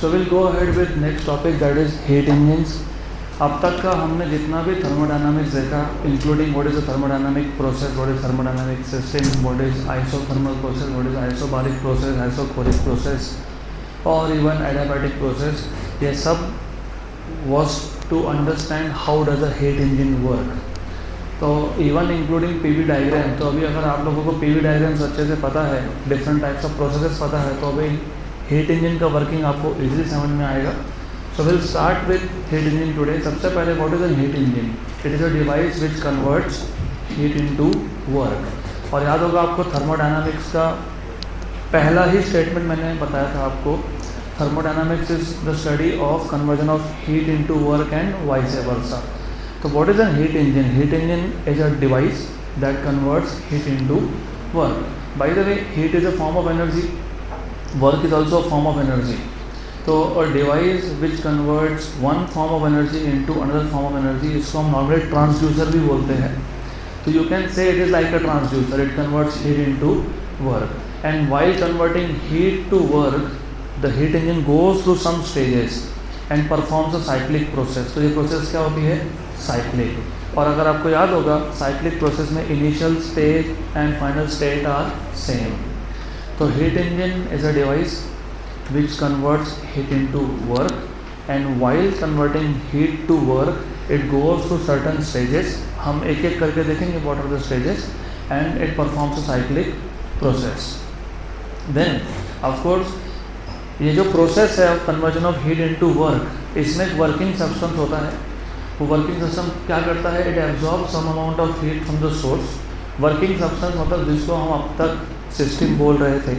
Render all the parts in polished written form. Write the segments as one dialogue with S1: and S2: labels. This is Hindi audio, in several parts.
S1: So we'll go ahead with next topic, that is heat engines. अब तक का हमने जितना भी थर्मोडायनामिक्स देखा, including what is a thermodynamic process, what is thermodynamic system, what is isothermal process, what is isobaric process, isochoric process और इवन एडियाबैटिक प्रोसेस, ये सब was to understand how does a heat engine work. तो इवन इंक्लूडिंग पीवी डायग्राम. तो अभी अगर आप लोगों को पीवी डायग्राम्स अच्छे से पता है, डिफरेंट टाइप्स ऑफ प्रोसेसेस पता है, तो अभी हीट इंजन का वर्किंग आपको इजीली समझ में आएगा. So will start with heat engine today. सबसे पहले what is a heat engine? It is a device which converts heat into work. और याद होगा आपको थर्मोडायनामिक्स का पहला ही स्टेटमेंट मैंने बताया था आपको. Thermodynamics is the study of conversion of heat into work and vice versa. So what is a heat engine? Heat engine is a device that converts heat into work. By the way, heat is a form of energy. Work is also a form of energy. So a device which converts one form of energy into another form of energy, इसको हम normally transducer भी बोलते हैं. So you can say it is like a transducer. It converts heat into work. And while converting heat to work, the heat engine goes through some stages and performs a cyclic process. तो ये प्रोसेस क्या होती है? साइक्लिक. और अगर आपको याद होगा, साइक्लिक प्रोसेस में initial stage and final state are same. तो heat engine is a device which converts heat into work, and while converting heat to work it goes through certain stages. हम एक एक करके देखेंगे what are the stages, and it performs a cyclic process. Then of course ये जो प्रोसेस है of conversion of heat into work, इसमें एक वर्किंग सब्सटेंस होता है. वो वर्किंग सिस्टम क्या करता है? It absorb some amount of heat from the source. Working substance मतलब जिसको हम अब तक सिस्टम बोल रहे थे,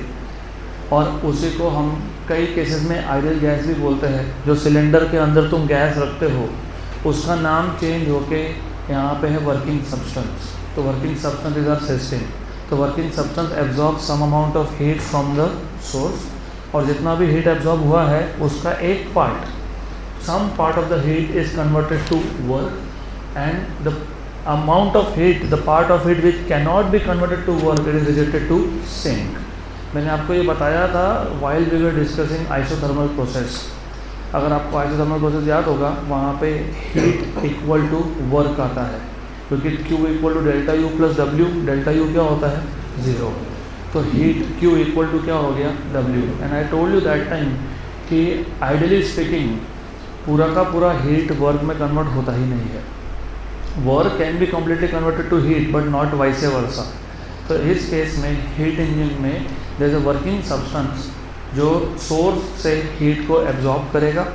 S1: और उसी को हम कई केसेस में आइडियल गैस भी बोलते हैं. जो सिलेंडर के अंदर तुम गैस रखते हो, उसका नाम चेंज होके यहाँ पे है वर्किंग सब्सटेंस. तो working substance is our system. तो working substance absorb some amount of heat from the source, और जितना भी हीट एब्जॉर्ब हुआ है उसका एक part, some part of the heat is converted to work, and the amount of heat, the part of heat which can not be converted to work, it is rejected to sink. मैंने आपको ये बताया था while we were discussing isothermal process. अगर आपको आइसोथर्मल प्रोसेस याद होगा, वहाँ पे हीट इक्वल टू वर्क आता है, क्योंकि Q equal to delta U plus W. Delta U क्या होता है? ज़ीरो. तो हीट Q इक्वल टू क्या हो गया? W. And I told you that time कि आइडियली स्पीकिंग पूरा का पूरा हीट वर्क में कन्वर्ट होता ही नहीं है. Work can be completely converted to heat but not vice versa. तो इस केस में हीट इंजन में there is a working substance जो सोर्स से हीट को एब्जॉर्ब करेगा,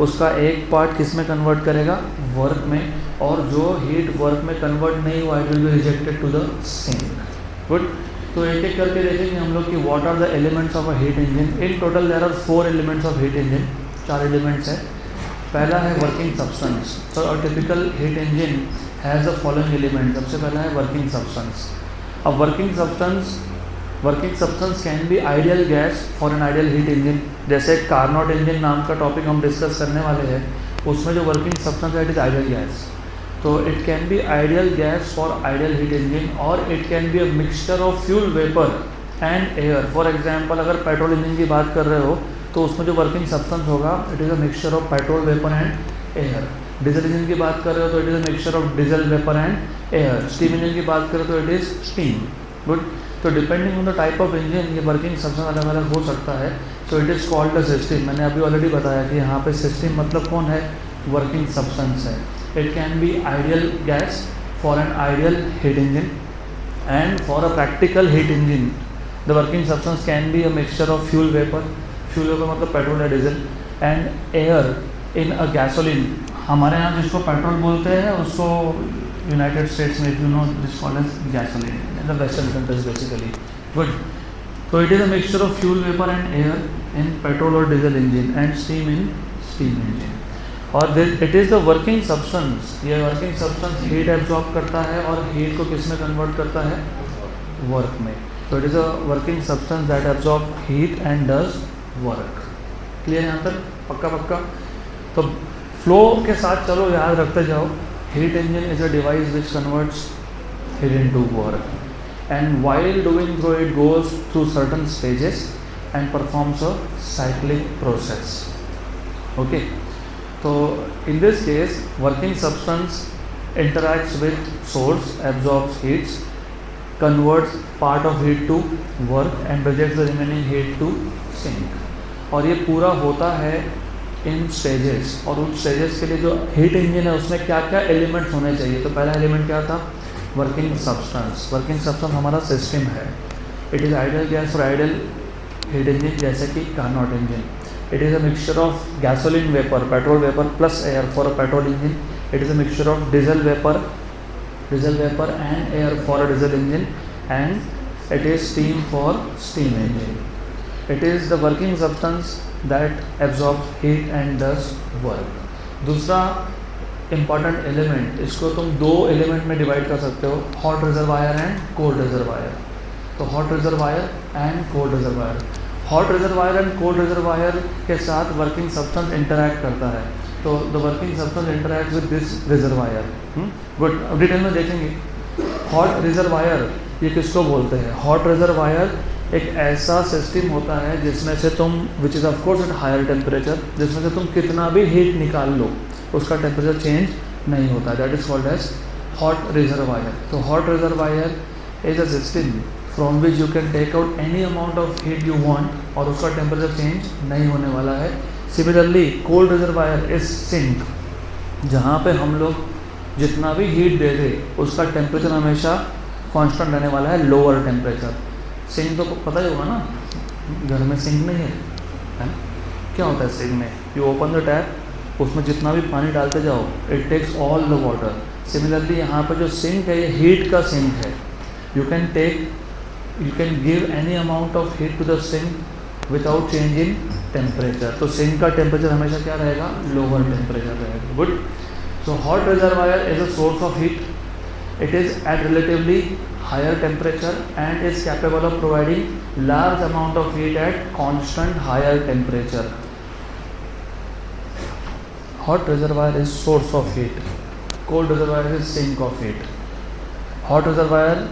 S1: उसका एक पार्ट किस में कन्वर्ट करेगा? वर्क में. और जो हीट वर्क में कन्वर्ट नहीं हुआ, it will be rejected to the sink. Good. तो एक एक करके देखेंगे हम लोग कि what are the elements of a heat engine. In total there are 4 elements of heat engine. 4 elements है. पहला है वर्किंग सब्सटेंस. तो a typical heat engine has the following element. सबसे पहला है वर्किंग सब्सटेंस. अब working substance can be ideal gas for an ideal heat engine. जैसे कार्नोट इंजन नाम का टॉपिक हम डिस्कस करने वाले हैं, उसमें जो वर्किंग सब्सटेंस है इट इज आइडियल गैस. तो it can be ideal gas for ideal heat engine, और it can be a mixture of fuel vapour and air. For example अगर पेट्रोल इंजन की बात कर रहे हो, तो उसमें जो वर्किंग सब्सटेंस होगा it is a mixture of petrol vapour and air. Diesel engine की बात कर रहे हो तो it is a mixture of diesel vapour and air. Steam engine की बात करें तो इट इज़ स्टीम. गुड. तो depending on the type of engine ये वर्किंग सब्सटेंस अलग अलग हो सकता है. सो it is called a system. मैंने अभी ऑलरेडी बताया कि यहाँ पे सिस्टम मतलब कौन है? वर्किंग सब्सटेंस है. It can be ideal gas for an ideal heat engine, and for a practical heat engine the working substance can be a mixture of fuel vapor मतलब पेट्रोल या diesel, and air in a gasoline. हमारे यहाँ जिसको पेट्रोल बोलते हैं उसको यूनाइटेड स्टेट्स में you know this called as gasoline in the western countries basically. Good. तो it is a mixture of fuel vapour and air in petrol और diesel engine, and steam in steam engine. और it is the working substance. ये वर्किंग सब्सटेंस हीट एब्जॉर्ब करता है और हीट को किस में कन्वर्ट करता है? वर्क में. तो it is a working substance that absorb heat and does work. Clear यहाँ तक? पक्का. तो फ्लो के साथ चलो, याद रखते जाओ. Heat engine is a device which converts heat into work, and while doing through it goes through certain stages and performs a cyclic process. Okay, तो in this case working substance interacts with source, absorbs heats, converts part of heat to work and rejects the remaining heat to sink. और ये पूरा होता है इन स्टेजेस, और उन स्टेजेस के लिए जो हीट इंजन है उसमें क्या क्या एलिमेंट्स होने चाहिए. तो पहला एलिमेंट क्या था, वर्किंग सब्सटेंस. वर्किंग सब्सटेंस हमारा सिस्टम है. It is ideal gas for ideal heat engine जैसे कि Carnot engine. It is a mixture of gasoline vapour, petrol vapour plus air for a petrol engine. It is a mixture of diesel vapor and air for a diesel engine, and it is steam for steam engine. It is the working substance that absorbs heat and does work. दूसरा important element, इसको तुम दो एलिमेंट में डिवाइड कर सकते हो, hot reservoir and cold reservoir. तो hot reservoir and cold reservoir. Hot reservoir and cold reservoir के साथ वर्किंग सब्सटेंस इंटरैक्ट करता है. तो the working substance interact with this reservoir. Good, अब डिटेल में देखेंगे. हॉट रिजर्वायर ये किसको बोलते हैं. हॉट रिजर्वायर एक ऐसा सिस्टम होता है जिसमें से तुम, which is of course at higher temperature, जिसमें से तुम कितना भी हीट निकाल लो उसका टेम्परेचर चेंज नहीं होता. That is called as hot reservoir. तो hot reservoir is a system from which you can take out any amount of heat you want और उसका टेम्परेचर चेंज नहीं होने वाला है. Similarly cold reservoir is sink, जहाँ पे हम लोग जितना भी हीट दे दे उसका टेम्परेचर हमेशा कांस्टेंट रहने वाला है, लोअर टेम्परेचर. सिंक तो पता ही होगा ना, घर में सिंक नहीं है. क्या होता है सिंक में, यू ओपन द टैप, उसमें जितना भी पानी डालते जाओ it takes all the water. Similarly यहाँ पर जो सिंक है ये हीट का सिंक है. You can give any amount of heat to the sink without change in temperature. तो सिंक का टेम्परेचर हमेशा क्या रहेगा, लोअर टेम्परेचर रहेगा. Good. So hot reservoir is a source of heat. It is at relatively higher temperature and is capable of providing large amount of heat at constant higher temperature. Hot reservoir is source of heat. Cold reservoir is sink of heat. Hot reservoir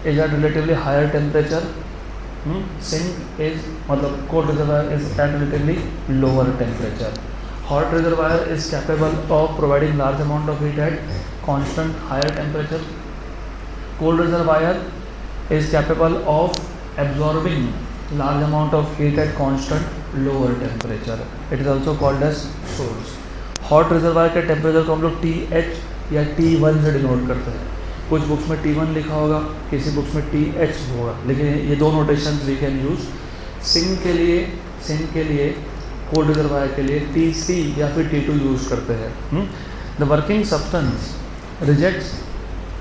S1: is at relatively higher temperature. Sink is मतलब cold reservoir is at relatively lower temperature. Hot reservoir is capable of providing large amount of heat at constant higher temperature. Cold reservoir is capable of absorbing large amount of heat at constant lower temperature. It is also called as source. Hot reservoir के टेम्परेचर को हम लोग TH या T1 से डिनोट करते हैं. कुछ बुक्स में T1 लिखा होगा, किसी बुक्स में TH होगा, लेकिन ये दो notation we can use. Sink के लिए कोल्ड रिजर्वायर के लिए TC या फिर T2 यूज़ करते हैं. The working substance rejects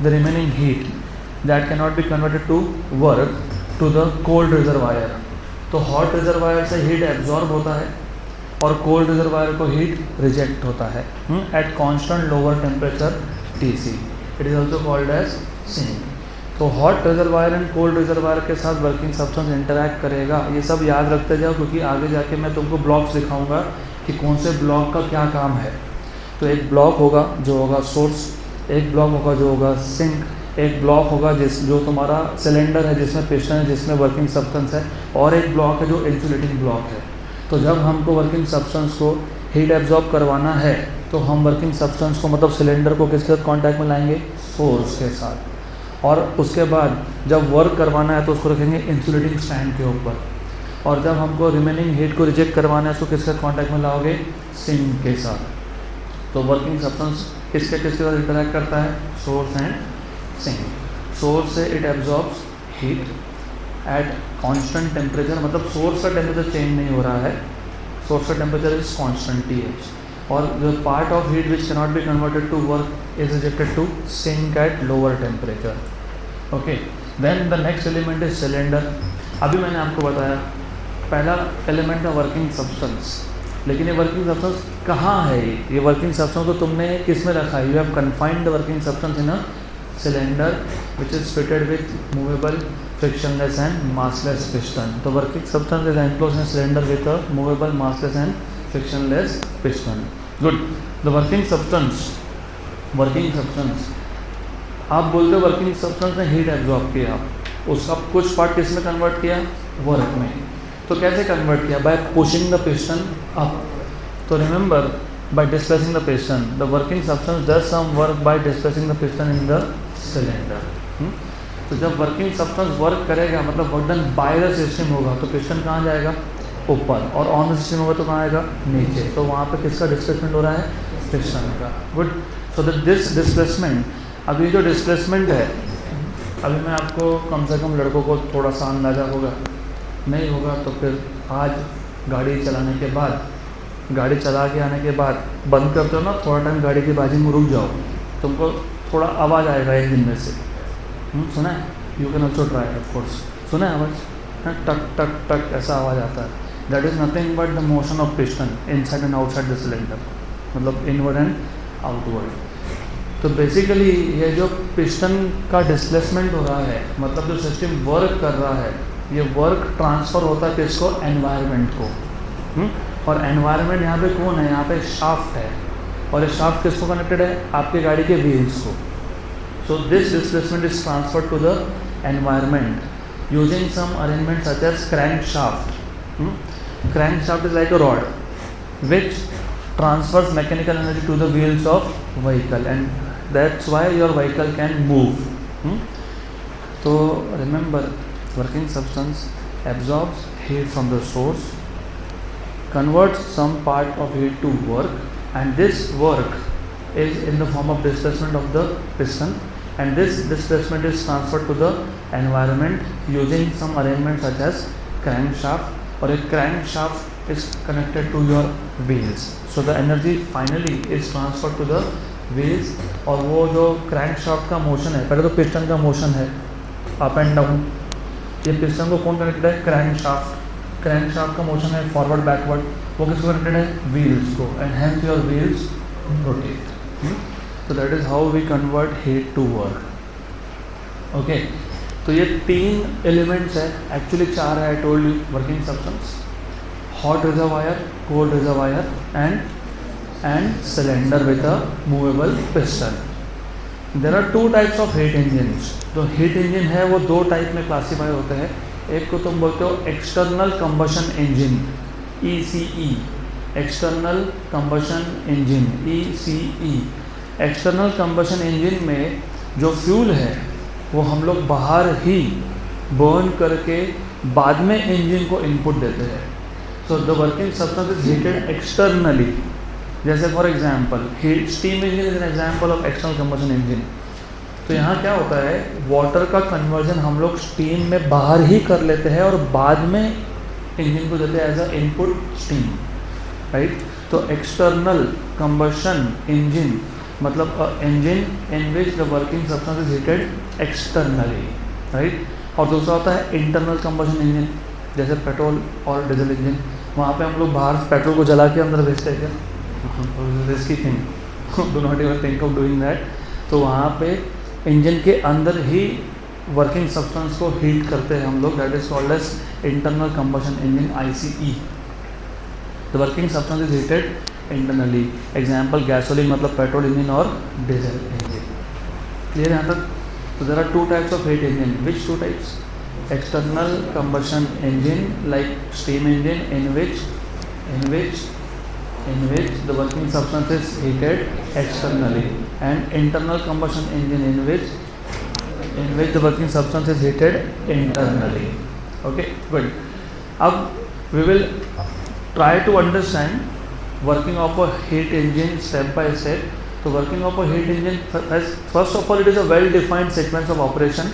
S1: the remaining heat that can not be converted to work to the cold reservoir. तो हॉट रिजर्वायर से हीट एब्जॉर्ब होता है और कोल्ड रिजर्वायर को हीट रिजेक्ट होता है at constant lower temperature TC. It is also called as sink. तो hot reservoir and cold reservoir के साथ वर्किंग सब्सटेंस इंटरैक्ट करेगा. ये सब याद रखते जाओ क्योंकि आगे जाके मैं तुमको ब्लॉक्स दिखाऊंगा कि कौन से ब्लॉक का क्या काम है. तो एक ब्लॉक होगा जो होगा सोर्स, एक ब्लॉक होगा जो होगा सिंक, एक ब्लॉक होगा जो तुम्हारा सिलेंडर है जिसमें पिस्टन है जिसमें वर्किंग सब्सटेंस है, और एक ब्लॉक है जो इंसुलेटिंग ब्लॉक है. तो जब हमको वर्किंग सब्सटेंस को हीट एब्जॉर्ब करवाना है तो हम वर्किंग सब्सटेंस को मतलब सिलेंडर को किसके साथ कांटेक्ट में लाएंगे, सोर्स के साथ. और उसके बाद जब वर्क करवाना है तो उसको रखेंगे इंसुलेटिंग स्टैंड के ऊपर. और जब हमको रिमेनिंग हीट को रिजेक्ट करवाना है उसको किसके साथ कांटेक्ट में लाओगे, सिंक के साथ. तो वर्किंग सब्सटेंस किसके साथ इंटरैक्ट करता है, सोर्स एंड सिंक. सोर्स से it absorbs heat at constant temperature, मतलब सोर्स का टेम्परेचर चेंज नहीं हो रहा है, सोर्स का टेम्परेचर इज कांस्टेंट TH. और जो part of heat which cannot be converted to work is rejected to sink at lower temperature. Okay, then the next element is cylinder. अभी मैंने आपको बताया पहला एलिमेंट है वर्किंग सब्सटेंस, लेकिन ये वर्किंग सब्सटेंस कहाँ है. ये वर्किंग सब्सटेंस तो तुमने किस में रखा है, you have confined the working substance in a cylinder which is fitted with movable frictionless and massless piston. तो working substance is enclosed in cylinder with a movable massless and frictionless piston. Good. The working substance आप बोलते हो वर्किंग सब्सटेंस ने हीट एब्जॉर्ब किया, उसका कुछ पार्ट किस में कन्वर्ट किया, वर्क में. तो कैसे कन्वर्ट किया, bye pushing the piston up. तो remember, by displacing the piston, the working substance does some work by displacing the piston in the cylinder. तो जब वर्किंग सब्सटेंस वर्क करेगा मतलब work done by the system होगा तो पिस्टन कहाँ जाएगा, ऊपर, और ऑन द सिस्टम होगा तो कहाँ आएगा, नीचे. तो वहाँ पे किसका डिस्प्लेसमेंट हो रहा है, पिस्टन का. Good. So that this displacement, अब ये जो डिस्प्लेसमेंट है, अभी मैं आपको कम से कम लड़कों को थोड़ा सा अंदाज़ा होगा, नहीं होगा तो फिर आज गाड़ी चलाने के बाद, गाड़ी चला के आने के बाद बंद करते हो ना, थोड़ा टाइम गाड़ी की बाजी में रुक जाओ, तुमको थोड़ा आवाज़ आएगा इंजन में से. सुना है, you can also try of course. सुना है आवाज़, टक टक टक ऐसा आवाज़ आता है. That is nothing but the motion of piston inside and outside the cylinder, मतलब इनवर्ड एंड आउटवर्ड. तो बेसिकली ये जो पिस्टन का डिस्प्लेसमेंट हो रहा है, मतलब जो सिस्टम वर्क कर रहा है, ये वर्क ट्रांसफ़र होता है किसको, एनवायरनमेंट को. और एनवायरनमेंट यहाँ पे कौन है, यहाँ पे शाफ्ट है, और ये शाफ्ट किसको कनेक्टेड है, आपके गाड़ी के व्हील्स को. So this displacement is transferred to the environment using some arrangement such as crank shaft. Crank shaft is like a rod which transfers mechanical energy to the wheels of vehicle, and that's why your vehicle can move. So remember, working substance absorbs heat from the source, converts some part of heat to work, and this work is in the form of displacement of the piston, and this displacement is transferred to the environment using some arrangement such as crankshaft, or a crankshaft is connected to your wheels. So the energy finally is transferred to the wheels. और वो जो crankshaft का मोशन है, पहले तो पिस्टन का मोशन है अप एंड डाउन, ये पिस्टन को कौन कनेक्टेड है, क्रैंकशाफ्ट. क्रैंकशाफ्ट का मोशन है फॉरवर्ड बैकवर्ड, वो किसको कनेक्टेड है, व्हील्स को, and hence your wheels rotate. So that is how we convert heat to work. Okay, तो ये 3 एलिमेंट्स है, एक्चुअली 4 है. आई told you, working substance, hot reservoir, cold reservoir, and cylinder with a movable piston. There are 2 types of heat engines. जो heat engine है वो 2 टाइप में क्लासीफाई होते हैं. एक को तुम बोलते हो external combustion engine, ECE, external combustion engine, ECE. External combustion engine में जो फ्यूल है वो हम लोग बाहर ही बर्न करके बाद में इंजन को इनपुट देते हैं. So the working substance is heated externally. जैसे for example steam engine is an example of external combustion engine. तो यहाँ क्या होता है, वाटर का कन्वर्जन हम लोग स्टीम में बाहर ही कर लेते हैं और बाद में इंजन को देते हैं as a input steam, right. तो एक्सटर्नल कंबशन इंजन मतलब engine in which the working substance is heated externally, right. और दूसरा होता है इंटरनल कंबशन इंजन, जैसे पेट्रोल और डीजल इंजन. वहाँ पे हम लोग बाहर पेट्रोल को जला के अंदर भेजते हैं क्या, risky thing, do not even think of doing that. तो वहाँ पे इंजन के अंदर ही वर्किंग सब्सटेंस को हीट करते हैं हम लोग, that is called as internal combustion engine, ICE. The working substance is heated internally. Example gasoline मतलब पेट्रोल इंजन और डीजल इंजन. क्लियर यहाँ तक. तो there are 2 types of heat engine. Which 2 types? External combustion engine like steam engine in which the working substance is heated externally, and internal combustion engine in which the working substance is heated internally. Okay, good. अब we will try to understand working of a heat engine step by step. तो working of a heat engine, first of all it is a well defined sequence of operation.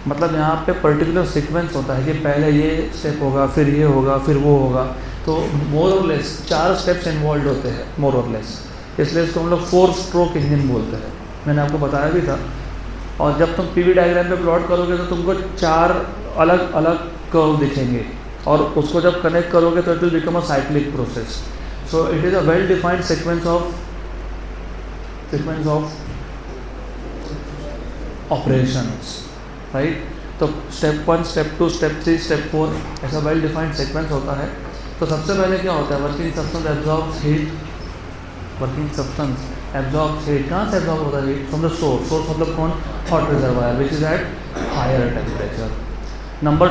S1: मतलब यहाँ पे पर्टिकुलर सीक्वेंस होता है कि पहले ये स्टेप होगा, फिर ये होगा, फिर वो होगा. तो मोर और लेस 4 स्टेप्स इन्वॉल्व होते हैं, मोर और लेस. इसलिए इसको हम लोग 4 स्ट्रोक इंजन बोलते हैं. मैंने आपको बताया भी था. और जब तुम PV डायग्राम पे प्लॉट करोगे तो तुमको 4 अलग अलग कर्व दिखेंगे, और उसको जब कनेक्ट करोगे तो it will become a cyclic process. So it is a well defined sequence of operations, right. तो स्टेप 1, स्टेप 2, स्टेप 3, स्टेप 4 ऐसा वेल डिफाइंड सीक्वेंस होता है. तो सबसे पहले क्या होता है, working substance absorbs heat. Working substance absorbs heat. कहाँ से एब्जॉर्ब होता है heat? From the source. Source मतलब कौन? Hot reservoir which is at higher temperature. Number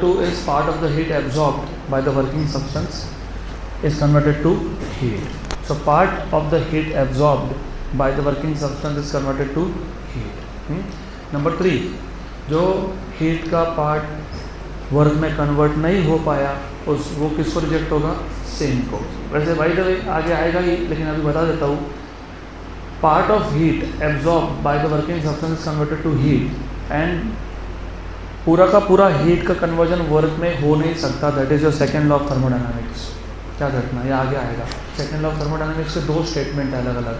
S1: 2 is part of the heat absorbed by the working substance is converted to heat. So part of the heat absorbed by the working substance is converted to heat. Number 3, जो हीट का पार्ट वर्क में कन्वर्ट नहीं हो पाया वो किसको रिजेक्ट होगा? सेम को. वैसे बाय द वे आगे आएगा ही, लेकिन अभी बता देता हूँ. Part of heat absorb by the working substance is converted to heat, and पूरा का पूरा हीट का कन्वर्जन वर्क में हो नहीं सकता. That is your second law of thermodynamics. क्या घटना, ये आगे आएगा. सेकेंड लॉ ऑफ थर्मोडायनामिक्स के 2 स्टेटमेंट है अलग अलग.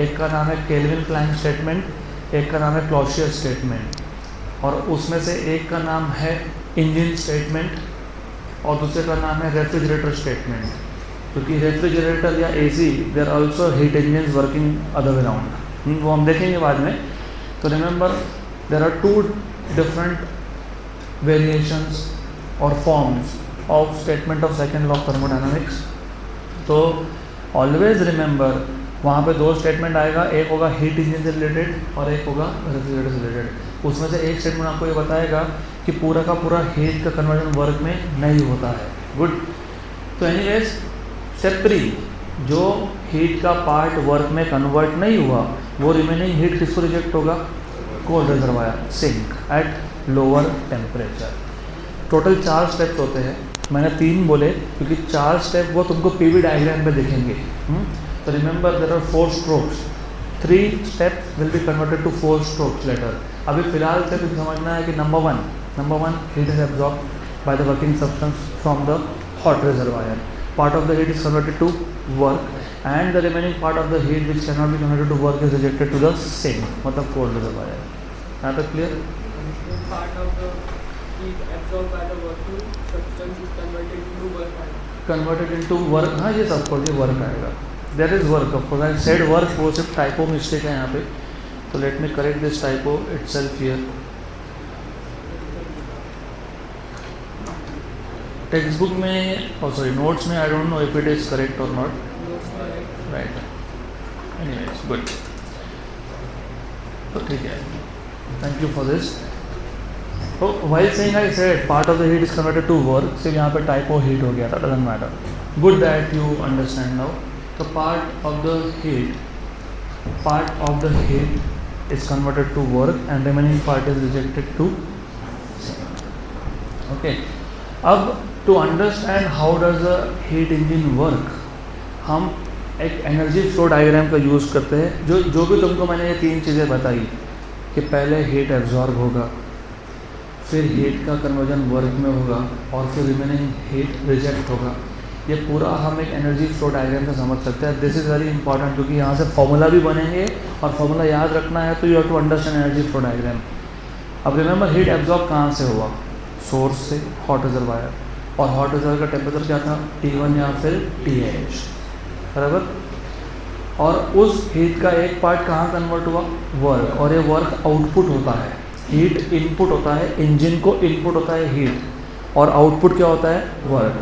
S1: एक का नाम है केल्विन प्लैंक स्टेटमेंट, एक का नाम है क्लॉसियस स्टेटमेंट, और उसमें से एक का नाम है इंजन स्टेटमेंट और दूसरे का नाम है रेफ्रिजरेटर स्टेटमेंट. क्योंकि रेफ्रिजरेटर या AC they are also heat engine working other way round, वो हम देखेंगे बाद में. तो remember there are 2 different variations और forms of statement of second law of thermodynamics. तो ऑलवेज रिमेंबर वहाँ पे 2 स्टेटमेंट आएगा, एक होगा हीट इंजन से रिलेटेड और एक होगा रेफ्रिजरेटर से रिलेटेड. उसमें से एक स्टेटमेंट आपको ये बताएगा कि पूरा का पूरा हीट का कन्वर्जन वर्क में नहीं होता है. गुड. तो एनीवेज स्टेप 3, जो हीट का पार्ट वर्क में कन्वर्ट नहीं हुआ वो रिमेनिंग हीट किसको रिजेक्ट होगा? Cold reservoir, sink at lower temperature. Total 4 steps होते हैं. मैंने 3 बोले क्योंकि 4 स्टेप वो तुमको पीवी डायग्राम पे दिखेंगे. तो remember there are 4 strokes. 3 steps will be converted to 4 strokes later. अभी फिलहाल से कुछ समझना है कि number one heat is absorb by the working substance from the hot reservoir. Part of the heat is converted to work and the remaining part of the heat which can not be converted to work is rejected to the same, मतलब कोल्ड रिजर्वायर. यहाँ तक clear?
S2: Part of the heat absorbed by the working substance is converted into work.
S1: हाँ, ये सब ये वर्क आएगा. There is work of course. I said work, वो सिर्फ टाइपो मिस्टेक है यहाँ पे. तो let me correct this typo itself here. Text book में नोट्स में I don't know if it is correct और नॉट. राइट. Anyways good. तो ठीक है. Thank you for this. तो while saying I said part of the heat is converted to work, सिर्फ यहाँ पे typo heat हो गया था. doesn't matter. Good that you understand now. So part of the heat is converted to work and remaining part is rejected to. Okay. अब to understand how does the heat engine work, हम एक एनर्जी फ्लो डायग्राम का यूज़ करते हैं. जो भी तुमको मैंने ये 3 चीज़ें बताई कि पहले हीट एब्जॉर्ब होगा, फिर हीट का कन्वर्जन वर्क में होगा और फिर रिमेनिंग हीट रिजेक्ट होगा. ये पूरा हम एक एनर्जी फ्लो डायग्राम से समझ सकते हैं. दिस इज़ वेरी इंपॉर्टेंट क्योंकि यहाँ से फॉर्मूला भी बनेंगे और फॉर्मूला याद रखना है. तो you have to understand energy flow diagram. अब रिमेंबर हीट एब्जॉर्ब कहाँ से हुआ? सोर्स से, हॉट रिजर्वायर. और हॉट रिजर्वायर का टेम्परेचर क्या था? T1 या फिर TH, बराबर. और उस हीट का एक पार्ट कहाँ कन्वर्ट हुआ? वर्क. और ये वर्क आउटपुट होता है. हीट इनपुट होता है, इंजन को इनपुट होता है हीट, और आउटपुट क्या होता है? वर्क.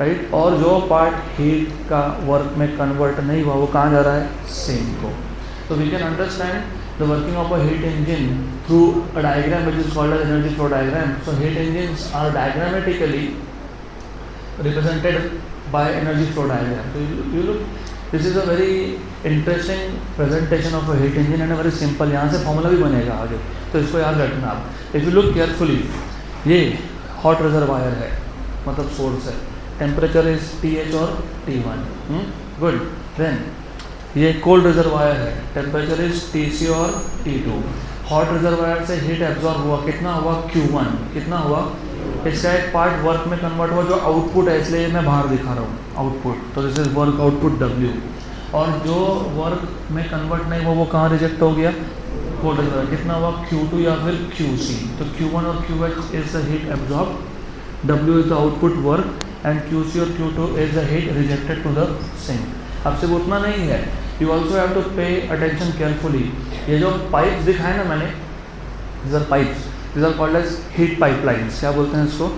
S1: राइट. और जो पार्ट हीट का वर्क में कन्वर्ट नहीं हुआ वो कहाँ जा रहा है? सेम को. तो we can understand the working of a heat engine through a diagram which is called as energy flow diagram. So heat engines are diagrammatically represented by energy flow diagram. तो you look, this is a very interesting presentation of a heat engine and very simple. यहाँ से फॉर्मूला भी बनेगा आगे, तो इसको याद रखना आप. इफ़ यू लुक केयरफुली, ये हॉट रिजर्वायर है, मतलब सोर्स है. टेम्परेचर इज TH और T1. गुड. देन ये कोल्ड रिजर्वायर है, टेम्परेचर इज TC और T2. हॉट रिजर्वायर से हीट एब्जॉर्ब हुआ, कितना हुआ? Q1. कितना हुआ? इसका एक पार्ट वर्क में कन्वर्ट हुआ जो आउटपुट है, इसलिए मैं बाहर दिखा रहा हूँ आउटपुट. तो this is work output W. और जो वर्क में कन्वर्ट नहीं हुआ वो कहाँ रिजेक्ट हो गया? Cold reservoir. कितना हुआ? Q2 या फिर QC. तो Q1 और QH is the heat absorb, W is the output work and QC और Q2 is the heat rejected to the sink. अब सिर्फ उतना नहीं है, you also have to pay attention carefully. ये जो पाइप्स दिखाए ना मैंने, these are pipes, these are called as heat pipelines. क्या बोलते हैं इसको?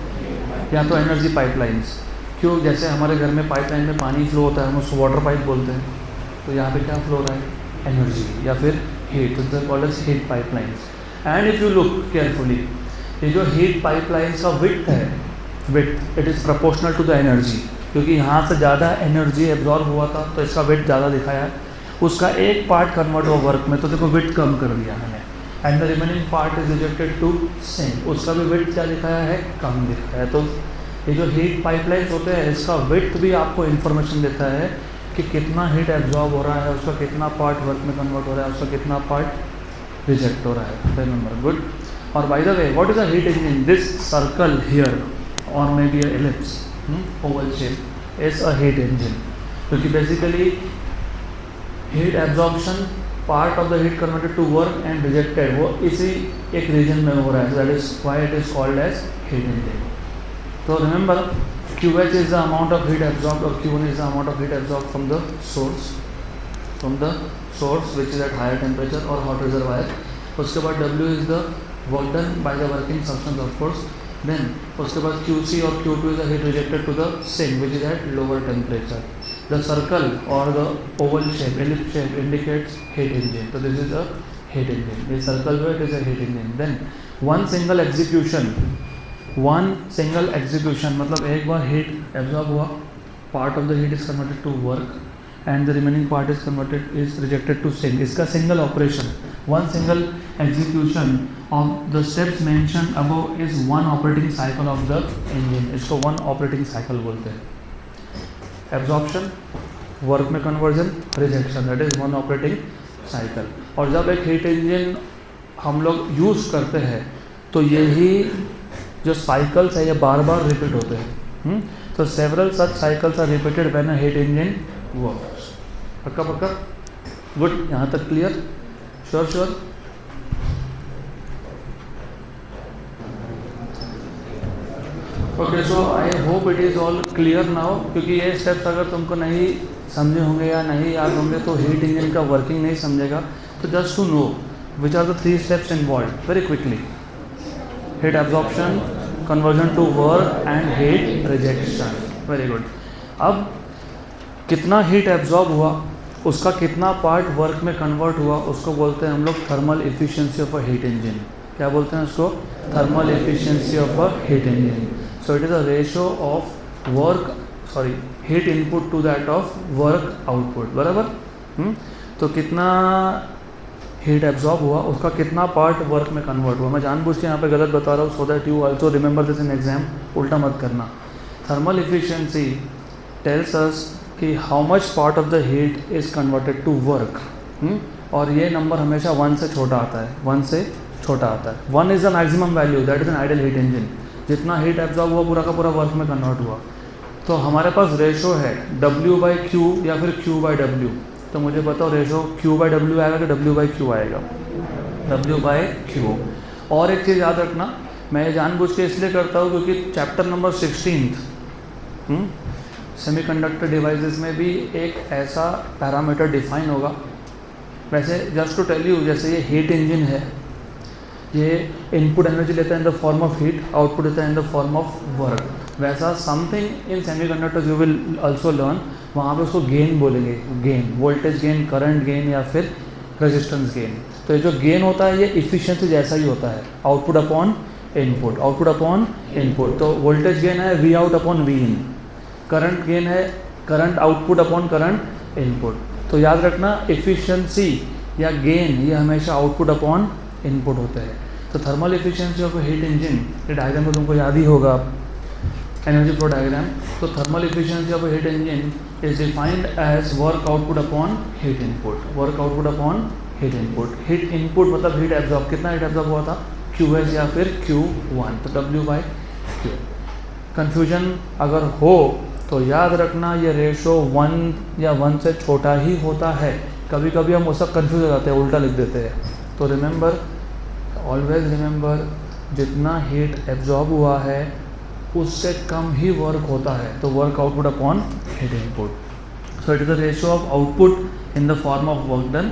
S1: या तो एनर्जी पाइपलाइंस. क्यों? जैसे हमारे घर में पाइपलाइन में पानी फ्लो होता है, हम उसको वाटर पाइप बोलते हैं. तो यहाँ पे क्या फ्लो हो रहा है? एनर्जी या फिर हीट. तो these are called as heat pipelines. And if you look carefully, ये जो हीट पाइपलाइंस का विड्थ है, width, it is proportional to the energy. क्योंकि यहाँ से ज़्यादा एनर्जी एब्जॉर्ब हुआ था तो इसका वेट ज़्यादा दिखाया है। उसका एक पार्ट कन्वर्ट हुआ वर्क में तो देखो वेट कम कर दिया मैंने, and the remaining part is rejected to sink, उसका भी वेट क्या दिखाया है, कम दिखाया है। तो ये जो हीट पाइपलाइंस होते हैं इसका वेट भी आपको इन्फॉर्मेशन देता है कि कितना हीट एब्जॉर्ब हो रहा है, उसका कितना पार्ट वर्क में कन्वर्ट हो रहा है, उसका कितना पार्ट रिजेक्ट हो रहा है। Remember, good. और by the way, what is a heat engine? This circle here और may be a ellipse, oval shape is a heat engine, क्योंकि basically heat absorption, part of the heat converted to work and rejected, वो इसी एक रीजन में हो रहा है। That is why it is called as heat engine. So remember, QH is the amount of heat absorbed, or Q1 is the amount of heat absorbed from the source which is at higher temperature or hot reservoir. उसके बाद W is the work done by the working substance of course. Then उसके बाद QC और Q2 is the heat rejected to the sink which is at lower temperature. The circle or the oval shape, ellipse shape indicates heat engine. So this is a heat engine. This circle where it is a heat engine. Then one single execution मतलब एक बार हीट एब्जॉर्ब हुआ, part of the heat is converted to work and the remaining part is rejected to sink. इसका single operation, one single execution of the steps mention above is one operating cycle of the engine. इसको वन ऑपरेटिंग साइकिल बोलते हैं। एब्जॉर्प्शन, वर्क में conversion, rejection, that is one operating cycle. और जब एक हीट इंजन हम लोग यूज़ करते हैं तो यही जो साइकिल्स है ये बार बार रिपीट होते हैं। तो several such cycles are repeated when a heat engine works. पक्का पक्का, गुड। यहाँ तक clear? Sure sure. Okay, so I hope it is all clear now, क्योंकि ये स्टेप्स अगर तुमको नहीं समझे होंगे या नहीं याद होंगे तो हीट इंजन का वर्किंग नहीं समझेगा। तो just to know which are the 3 steps involve very quickly. Heat absorption, conversion to work and heat rejection. Very good. अब कितना हीट एब्जॉर्ब हुआ, उसका कितना पार्ट वर्क में कन्वर्ट हुआ, उसको बोलते हैं हम लोग thermal efficiency of a heat engine. क्या बोलते हैं उसको? Thermal efficiency of a heat engine. So it is a ratio of heat input to that of work output. बराबर। तो कितना हीट एब्जॉर्ब हुआ, उसका कितना पार्ट वर्क में कन्वर्ट हुआ। मैं जानबूझ के यहाँ पे गलत बता रहा हूँ, so that you also remember this in exam. उल्टा मत करना। थर्मल एफिशिएंसी टेल्स अस कि how much part of the heat is converted to work, और ये नंबर हमेशा 1 से छोटा आता है। 1 से छोटा आता है। 1 is the maximum value, that is an ideal heat engine. जितना हीट एब्जॉर्ब हुआ पूरा का पूरा वर्क में कन्वर्ट हुआ। तो हमारे पास रेशो है W/Q या फिर Q/W। तो मुझे बताओ रेशो Q/W आएगा कि W/Q आएगा? W/Q। और एक चीज़ याद रखना, मैं ये जानबूझ के इसलिए करता हूँ क्योंकि चैप्टर नंबर 16 सेमीकंडक्टर डिवाइसेस में भी एक ऐसा पैरामीटर डिफाइन होगा। वैसे जस्ट टू टेल यू, जैसे ये हीट इंजन है, ये इनपुट एनर्जी लेता है in the form of heat, output देता है in the form of work. वैसा something in semiconductors you will also learn. वहाँ पे उसको गेन बोलेंगे, gain, voltage gain, current gain या फिर रेजिस्टेंस गेन। तो ये जो गेन होता है ये इफिशिएंसी जैसा ही होता है, output upon input, output upon input. तो वोल्टेज गेन है V out upon V in, current gain है current output upon current input. तो याद रखना इफिशिएंसी या गेन ये हमेशा आउटपुट अपॉन इनपुट होते हैं। तो thermal efficiency of heat engine, ये डायग्राम तो तुमको याद ही होगा, एनर्जी फ्लो डायग्राम। तो thermal efficiency of heat engine is defined as work output upon heat input, work output upon heat input. Heat input मतलब हीट एब्जॉर्ब, कितना हीट एब्जॉर्ब हुआ था, QH या फिर Q1, तो W/Q। कन्फ्यूजन अगर हो तो याद रखना ये रेशो 1 या 1 से छोटा ही होता है। कभी कभी हम उसका कन्फ्यूज हो जाते हैं, उल्टा लिख देते हैं। तो रिमेंबर, ऑलवेज रिमेंबर, जितना हीट एब्जॉर्ब हुआ है उससे कम ही वर्क होता है, तो work output upon heat input. So it is the ratio of output in the form of work done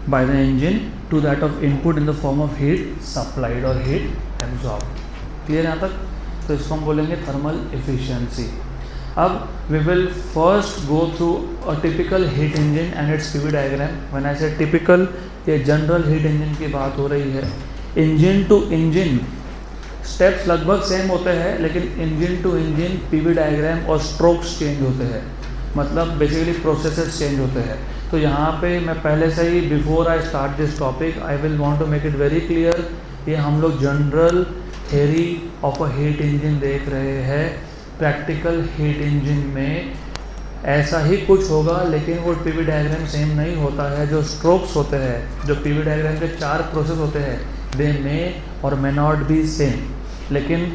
S1: by the engine to that of input in the form of heat supplied और हीट एब्जॉर्ब। क्लियर यहाँ तक? तो इसको हम बोलेंगे थर्मल एफिशिएंसी। अब we will first go through a typical heat engine and it's PV diagram. When I से टिपिकल, ये जनरल हीट इंजन की बात हो रही है। इंजन टू इंजन स्टेप्स लगभग सेम होते हैं, लेकिन engine to engine PV diagram और स्ट्रोक्स चेंज होते हैं, मतलब बेसिकली प्रोसेसेस चेंज होते हैं। तो यहाँ पे मैं पहले से ही before I start this topic I will want to make it very clear, ये हम लोग general theory of a heat engine देख रहे हैं। प्रैक्टिकल हीट इंजन में ऐसा ही कुछ होगा, लेकिन वो पीवी डायग्राम सेम नहीं होता है। जो स्ट्रोक्स होते हैं, जो पीवी डायग्राम के 4 प्रोसेस होते हैं, दे मे और मे नॉट बी सेम, लेकिन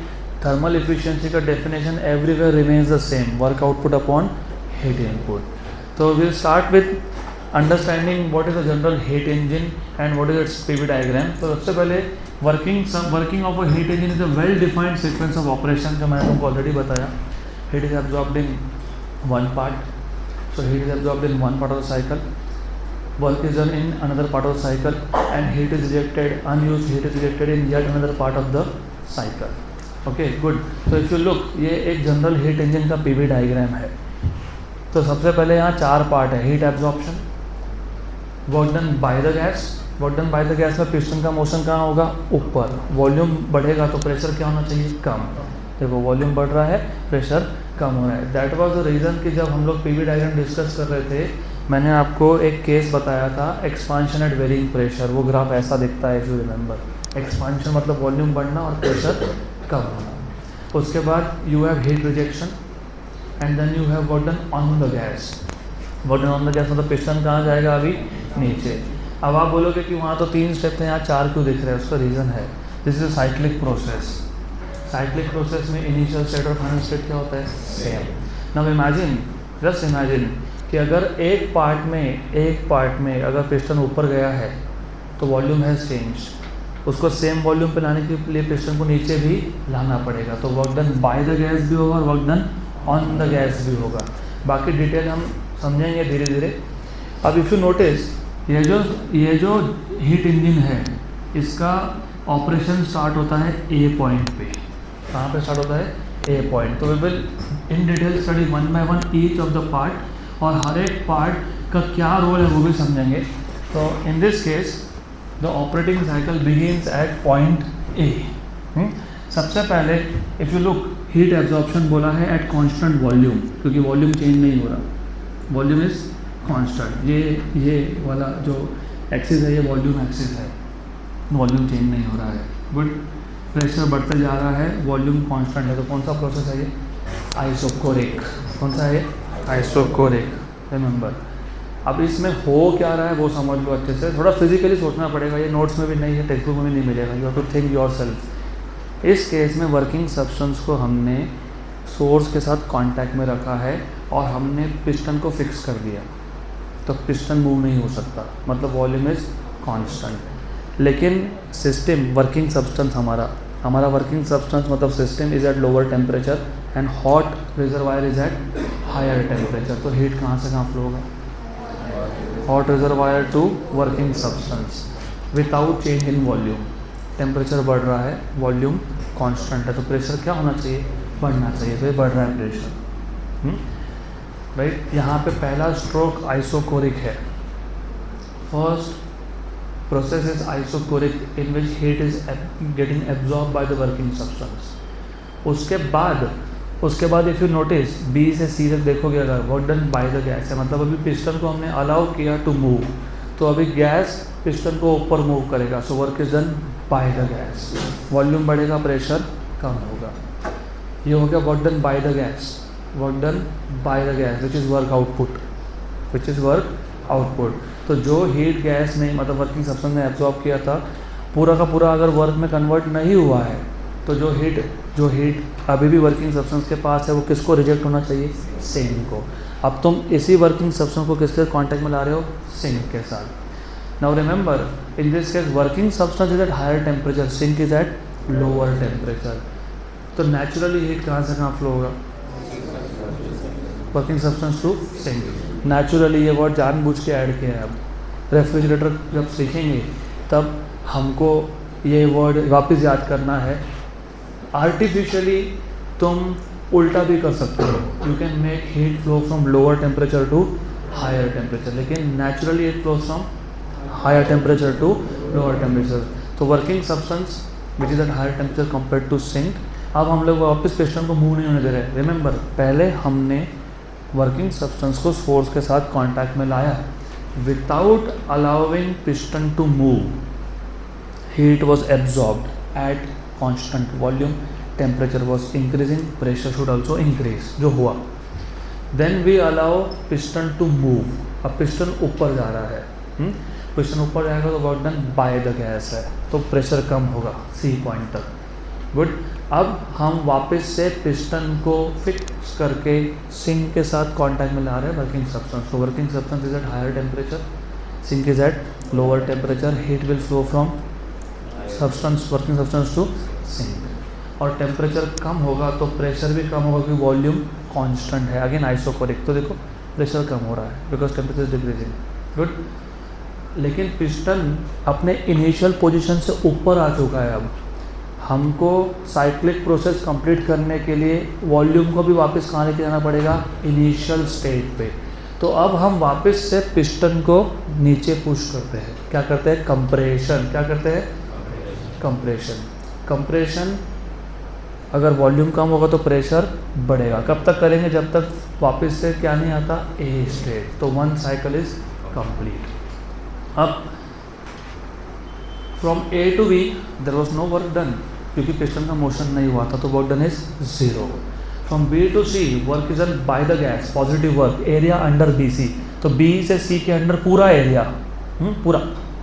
S1: थर्मल इफिशिएंसी का definition everywhere remains the same, work output upon heat input. तो will start with understanding what is the general heat engine and what is its PV diagram. तो सबसे पहले working of a heat engine is a well defined sequence of operation, जो मैंने तुमको ऑलरेडी बताया। Heat is absorbed in one part, so heat is absorbed in one part of the cycle, work is done in another part of the cycle, and heat is rejected, unused heat is rejected in yet another part of the cycle. Okay, good. So if you look, ये एक जनरल हीट इंजन का पीवी डायग्राम है। तो सबसे पहले यहाँ 4 पार्ट है। Heat absorption, work done by the gas. Work done by the gas में पिस्टन का मोशन कहाँ होगा? ऊपर। वॉल्यूम बढ़ेगा तो प्रेशर क्या होना चाहिए? कम। देखो वॉल्यूम बढ़ रहा है, प्रेशर कम हो रहा है। दैट वाज द रीज़न कि जब हम लोग पीवी डायग्राम डिस्कस कर रहे थे, मैंने आपको एक केस बताया था, एक्सपांशन एट वेरिंग प्रेशर। वो ग्राफ ऐसा दिखता है, इफ यू रिमेंबर। एक्सपांशन मतलब वॉल्यूम बढ़ना और प्रेशर कम होना। उसके बाद you have heat rejection and then you have work done on the gas. Work done on the gas मतलब पिस्टन कहाँ जाएगा? अभी नीचे। अब आप बोलोगे कि वहाँ तो 3 स्टेप थे, यहाँ 4 क्यों दिख रहे हैं? उसका रीज़न है, this is a cyclic process. Cyclic process में इनिशियल स्टेट और फाइनल स्टेट क्या होता है? Same. Now imagine, just imagine कि अगर एक पार्ट में अगर पिस्टन ऊपर गया है तो वॉल्यूम हैज़ चेंज, उसको सेम वॉल्यूम पे लाने के लिए पिस्टन को नीचे भी लाना पड़ेगा। तो work done by the gas भी होगा और work done on the gas भी होगा। बाकी डिटेल हम समझेंगे धीरे धीरे। अब इफ़ यू नोटिस, ये जो हीट इंजन है, इसका ऑपरेशन स्टार्ट होता है ए पॉइंट पे। कहाँ पे स्टार्ट होता है? A point. तो we will in detail study 1 by 1 each of the part, और हर एक पार्ट का क्या रोल है वो भी समझेंगे। तो in this case the operating cycle begins at point A. सबसे पहले if you look, heat absorption बोला है एट कांस्टेंट वॉल्यूम, क्योंकि वॉल्यूम चेंज नहीं हो रहा, वॉल्यूम इज़ कांस्टेंट। ये वाला जो एक्सिस है, ये वॉल्यूम एक्सिस है, वॉल्यूम चेंज नहीं हो रहा है। गुड। प्रेशर बढ़ते जा रहा है, वॉल्यूम कांस्टेंट है। तो कौन सा प्रोसेस है ये? आइसोकोरिक। कौन सा है? आइसोकोरिक। रिमेंबर, अब इसमें हो क्या रहा है वो समझ लो अच्छे से। थोड़ा फिजिकली सोचना पड़ेगा, ये नोट्स में भी नहीं है, टेक्स्ट बुक में भी नहीं मिलेगा। You have to think yourself. इस केस में वर्किंग सब्सटेंस को हमने सोर्स के साथ कांटेक्ट में रखा है और हमने पिस्टन को फिक्स कर दिया, तो पिस्टन मूव नहीं हो सकता, मतलब वॉल्यूम इज कांस्टेंट। लेकिन सिस्टम वर्किंग सब्सटेंस हमारा वर्किंग सब्सटेंस मतलब system is at lower temperature and hot reservoir is at higher temperature. तो हीट कहाँ से कहाँ फ्लो होगा? Hot reservoir to working substance without change in volume. Temperature बढ़ रहा है, वॉल्यूम कांस्टेंट है, तो प्रेशर क्या होना चाहिए? बढ़ना चाहिए। तो ये बढ़ रहा है प्रेशर। राइट। यहाँ पे पहला स्ट्रोक आइसोकोरिक है। First process is isocoric in which heat is getting absorbed by the working substance. उसके बाद इफ़ यू नोटिस बी से सी तक देखोगे, अगर work done by the gas है, मतलब अभी पिस्टन को हमने अलाउ किया टू मूव, तो अभी गैस पिस्टन को ऊपर मूव करेगा। So work is done by the gas, volume बढ़ेगा, प्रेशर कम होगा। ये हो गया work done by the gas. Work done by the gas which is work output. तो जो हीट गैस ने मतलब वर्किंग सब्सटेंस ने एब्जॉर्ब किया था, पूरा का पूरा अगर वर्क में कन्वर्ट नहीं हुआ है, तो जो हीट अभी भी वर्किंग सब्सटेंस के पास है, वो किसको रिजेक्ट होना चाहिए? सिंक को। अब तुम इसी वर्किंग सब्सटेंस को किसके कांटेक्ट में ला रहे हो? सिंक के साथ। Now remember, in this case working substance is at higher temperature, sink is at lower temperature. तो नेचुरली हीट कहाँ से कहाँ फ्लो होगा? Working substance to sink. Naturally ये वर्ड जानबूझ के ऐड किया है। अब रेफ्रिजरेटर जब सीखेंगे तब हमको ये वर्ड वापस याद करना है। आर्टिफिशियली तुम उल्टा भी कर सकते हो, you can make heat flow from lower temperature to higher temperature, लेकिन naturally it flows from higher temperature to lower temperature. तो working substance which is at higher temperature compare to sink. अब हम लोग वापस पिस्टन को मूव नहीं होने दे रहे. रिमेंबर, पहले हमने वर्किंग सब्सटेंस को सोर्स के साथ कांटेक्ट में लाया. Without allowing piston to move, heat was absorbed at constant volume, temperature was increasing, pressure should also increase, जो हुआ. Then we allow piston to move. अब पिस्टन ऊपर जा रहा है, पिस्टन ऊपर जाएगा तो work done by the gas है, तो प्रेशर कम होगा सी पॉइंट तक. गुड. अब हम वापस से पिस्टन को फिक्स करके सिंक के साथ कांटेक्ट में ला रहे हैं वर्किंग सब्सटेंस. तो working substance is at higher temperature, sink is at lower temperature. Heat will flow from substance, working substance to sink. और टेम्परेचर कम होगा तो प्रेशर भी कम होगा क्योंकि वॉल्यूम कांस्टेंट है. अगेन आइसोकोरिक, तो देखो प्रेशर कम हो रहा है because temperature is decreasing. Good. लेकिन पिस्टन अपने इनिशियल पोजीशन से ऊपर आ चुका है. अब हमको साइक्लिक प्रोसेस कंप्लीट करने के लिए वॉल्यूम को भी वापस कहाँ लेके जाना पड़ेगा, इनिशियल स्टेट पे. तो अब हम वापस से पिस्टन को नीचे पुश करते हैं. क्या करते हैं, कंप्रेशन. क्या करते हैं, कंप्रेशन. कंप्रेशन अगर वॉल्यूम कम होगा तो प्रेशर बढ़ेगा. कब तक करेंगे, जब तक वापस से क्या नहीं आता, ए स्टेट. तो वन साइकिल इज कंप्लीट. अब from A to B there was no work done, क्योंकि पिस्टन का मोशन नहीं हुआ था, तो work done is 0. From B to C work is done by the gas, positive work. Area under B C, तो बी से सी के अंडर पूरा एरिया, पूरा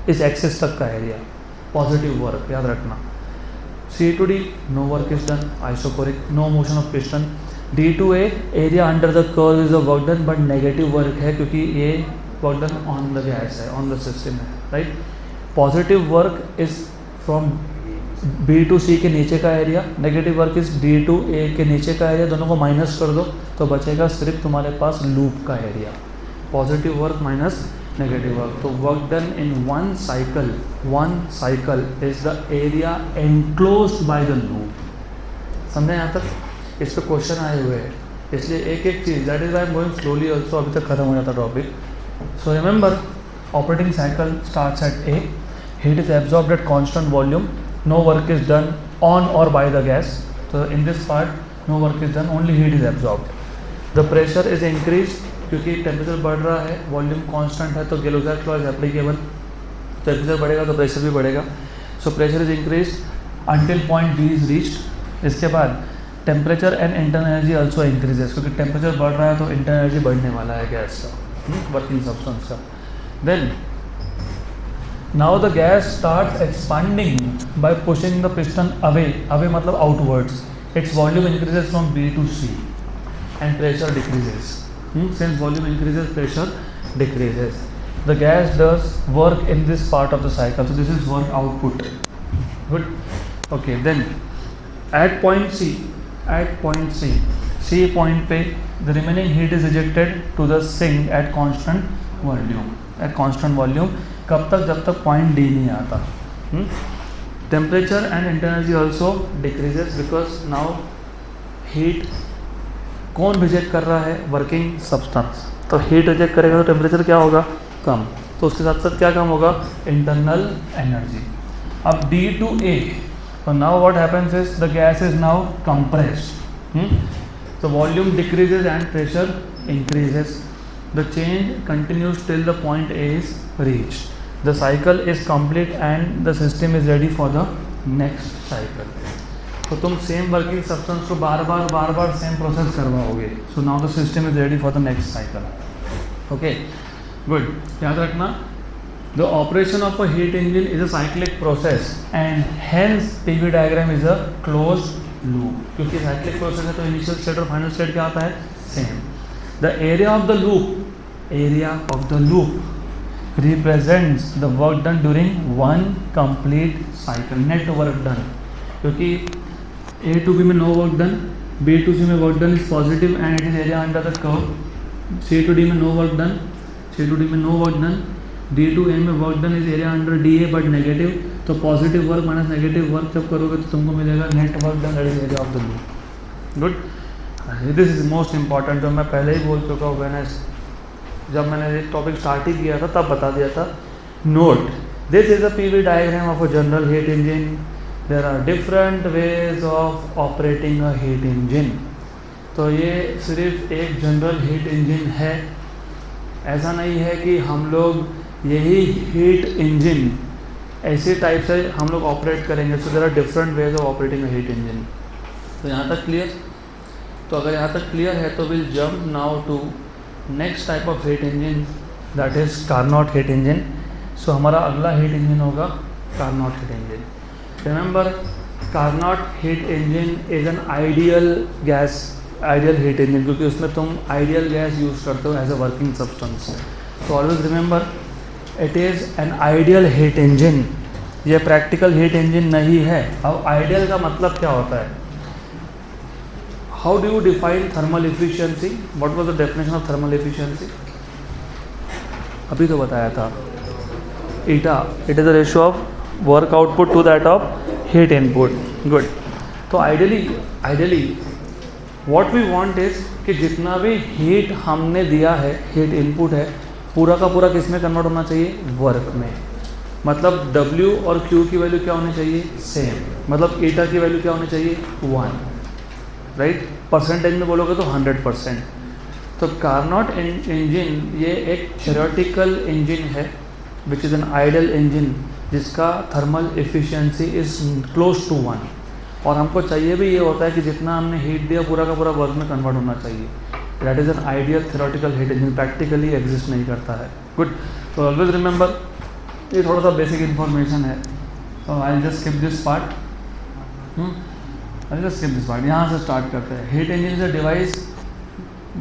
S1: इस एक्सिस तक का एरिया, पॉजिटिव वर्क, याद रखना. C to D no work is done, isochoric, no motion of piston. D to A area under the curve is a work done, but negative work है क्योंकि ये work done on the gas है, ऑन द सिस्टम है, right. Positive work is from B to C के नीचे का area, negative work is D to A के नीचे का एरिया. दोनों को माइनस कर दो तो बचेगा सिर्फ तुम्हारे पास लूप का area. Positive work minus negative work. तो work done in one cycle is the area enclosed by the loop. समझे यहाँ तक? इस पर क्वेश्चन आए हुए हैं, इसलिए एक एक चीज़, that is I am going slowly also, अभी तक खत्म हो जाता topic. So remember, operating cycle starts at A, heat is absorbed at constant volume, no work is done on or by the gas. So in this part no work is done, only heat is absorbed. The pressure is increased क्योंकि टेम्परेचर बढ़ रहा है, वॉल्यूम कांस्टेंट है, तो Gay Lussac's law is applicable. Temperature बढ़ेगा तो प्रेशर भी बढ़ेगा. So pressure is increased until point B is reached. इसके बाद temperature and internal energy also increases, क्योंकि टेम्परेचर बढ़ रहा है तो इंटरनल एनर्जी बढ़ने वाला है गैस का, वर्किंग सब्सटेंस का. Then now the gas starts expanding by pushing the piston away मतलब outwards. Its volume increases from B to C and pressure decreases. Since volume increases, pressure decreases. The gas does work in this part of the cycle, so this is work output. Good. Okay, then at point C point पे the remaining heat is ejected to the sink at constant volume. कब तक, जब तक पॉइंट डी नहीं आता. Temperature and internal energy also decreases because now heat कौन रिजेक्ट कर रहा है, वर्किंग सब्सटेंस. तो हीट रिजेक्ट करेगा तो टेम्परेचर क्या होगा, कम. तो उसके साथ साथ क्या कम होगा, इंटरनल एनर्जी. अब डी टू ए, तो now what happens is the gas is now compressed. तो volume decreases and pressure increases. The change continues till the point A is reached. The cycle is complete and the system is ready for the next cycle. तो तुम सेम वर्किंग सब्सटेंस को बार बार सेम प्रोसेस करवाओगे. So now the system is ready for the next cycle. Okay, good. याद रखना, the operation of a heat engine is a cyclic process and hence PV diagram is a closed loop. क्योंकि साइक्लिक प्रोसेस है तो इनिशियल स्टेट और फाइनल स्टेट क्या आता है, same. The area of the loop represents the work done during one complete cycle, net work done. क्योंकि A to B में no work done, B to C में work done is positive and it is area under the curve. C to D में no work done, C to D में no work done, D to A में work done is area under DA but negative. तो positive work minus negative work जब करोगे तो तुमको मिलेगा net work done, that is area of the loop. Good. This is most important, जो मैं पहले ही बोल चुका हूँ. जब मैंने एक टॉपिक स्टार्ट ही किया था तब बता दिया था. Note, this is a PV diagram of a general heat engine. There are different ways of operating a heat engine. तो ये सिर्फ एक जनरल हीट इंजन है, ऐसा नहीं है कि हम लोग यही हीट इंजन ऐसे टाइप से हम लोग ऑपरेट करेंगे। So there are different ways of operating a heat engine. तो यहाँ तक क्लियर? तो अगर यहाँ तक क्लियर है तो will jump now to next type of heat engine, that is Carnot heat engine. So हमारा अगला हीट इंजन होगा Carnot heat engine. Remember, Carnot heat engine is an ideal heat engine, क्योंकि उसमें तुम आइडियल गैस यूज़ करते हो एज अ वर्किंग सब्सटेंस। तो always remember, it is an ideal heat engine. ये प्रैक्टिकल हीट इंजन नहीं है। अब आइडियल का मतलब क्या होता है? How do you define thermal efficiency? What was the definition of thermal efficiency? अभी तो बताया था, eta, it is the ratio of work output to that of heat input. Good. तो ideally what we want is कि जितना भी हीट हमने दिया है, हीट इनपुट है, पूरा का पूरा किस में कन्वर्ट होना चाहिए? वर्क में। मतलब W और Q की वैल्यू क्या होनी चाहिए? सेम। मतलब ईटा की वैल्यू क्या होनी चाहिए? 1, राइट? परसेंटेज में बोलोगे तो 100%। तो कार्नोट इंजन ये एक थ्योरेटिकल इंजन है which is an ideal engine जिसका thermal efficiency is close to 1। और हमको चाहिए भी ये होता है कि जितना हमने हीट दिया पूरा का पूरा वर्क में कन्वर्ट होना चाहिए। That is an ideal theoretical heat engine, practically exist नहीं करता है। गुड। तो ऑलवेज रिमेंबर, ये थोड़ा सा बेसिक इन्फॉर्मेशन है। तो I just skip this part. यहाँ से स्टार्ट करते हैं। Heat engine is a device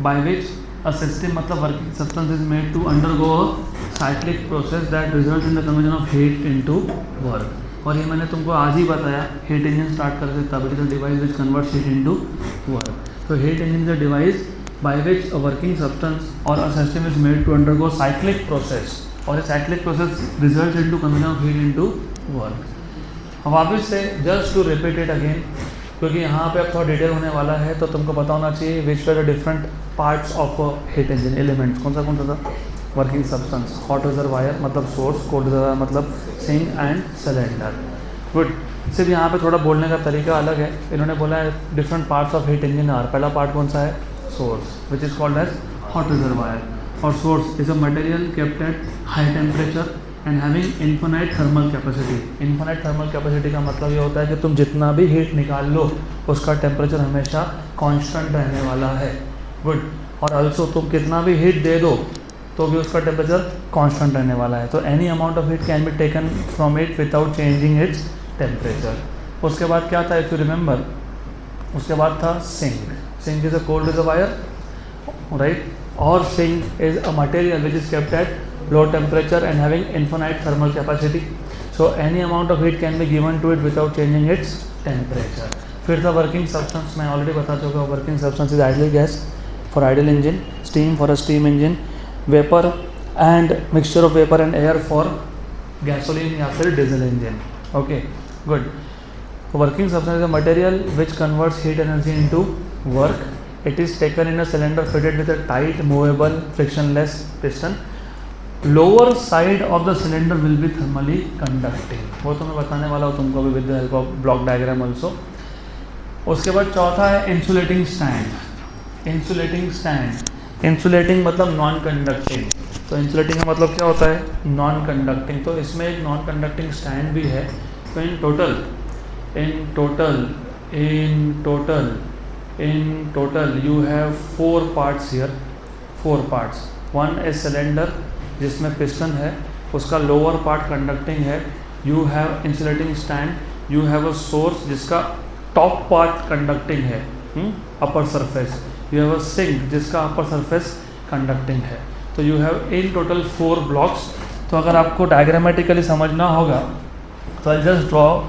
S1: by which a system, मतलब working substance is made to undergo cyclic process that result in the conversion of heat into work. और ये मैंने तुमको आज ही बताया, हीट इंजन स्टार्ट करते तब it is a device which converts heat into work. तो heat engine is a device by which a working substance और a system is made to undergo cyclic process, और ये cyclic process result into conversion of heat into work. अब वापस से just to repeat it again, क्योंकि यहाँ पे अब थोड़ा डिटेल होने वाला है, तो तुमको पता होना चाहिए which were the different parts of heat engine elements. कौन सा था? वर्किंग सब्सटेंस, हॉट रिजर्वायर मतलब सोर्स, कोल्ड रिजर्वायर मतलब सिंक एंड सिलेंडर। गुड। सिर्फ यहाँ पे थोड़ा बोलने का तरीका अलग है। इन्होंने बोला है different parts of heat engine are. पहला पार्ट कौन सा है? Source, which is called as hot reservoir. और source is a material kept at high temperature and having infinite thermal capacity. Infinite thermal capacity का मतलब ये होता है कि तुम जितना भी हीट निकाल लो उसका टेम्परेचर हमेशा कांस्टेंट रहने वाला है। गुड। और ऑल्सो तुम कितना भी हीट दे दो तो भी उसका टेम्परेचर कांस्टेंट रहने वाला है। तो any amount of heat can be taken from it without changing its temperature. उसके बाद क्या था, इफ़ यू रिमेंबर, उसके बाद था sink. Sink is a cold reservoir, right? और sink is a material which is kept at low temperature and having infinite thermal capacity, so any amount of heat can be given to it without changing its temperature. फिर था वर्किंग सब्सटेंस, मैं ऑलरेडी बता चुका हूँ। Working substance is ideal gas for ideal engine, steam for a steam engine, vapour and mixture of vapour and air for gasoline या फिर diesel engine. Okay, good. Working substance is a material which converts heat energy into work. It is taken in a cylinder fitted with a tight, movable, frictionless piston. Lower side of the cylinder will be thermally conducting. वो तो मैं बताने वाला हूँ तुमको अभी with the help of block diagram also. उसके बाद चौथा है insulating stand. Insulating stand. Insulating मतलब non conducting. तो insulating का मतलब क्या होता है? non conducting. तो इसमें एक non conducting stand भी है. तो in total you have 4 parts here. 4 parts. One is cylinder जिसमें पिस्टन है, उसका लोअर पार्ट कंडक्टिंग है. You have insulating stand. You have a source जिसका टॉप पार्ट कंडक्टिंग है, upper surface. You have a sink जिसका अपर सरफेस कंडक्टिंग है. तो you have in total 4 blocks. तो अगर आपको डायग्रामेटिकली समझना होगा तो I just draw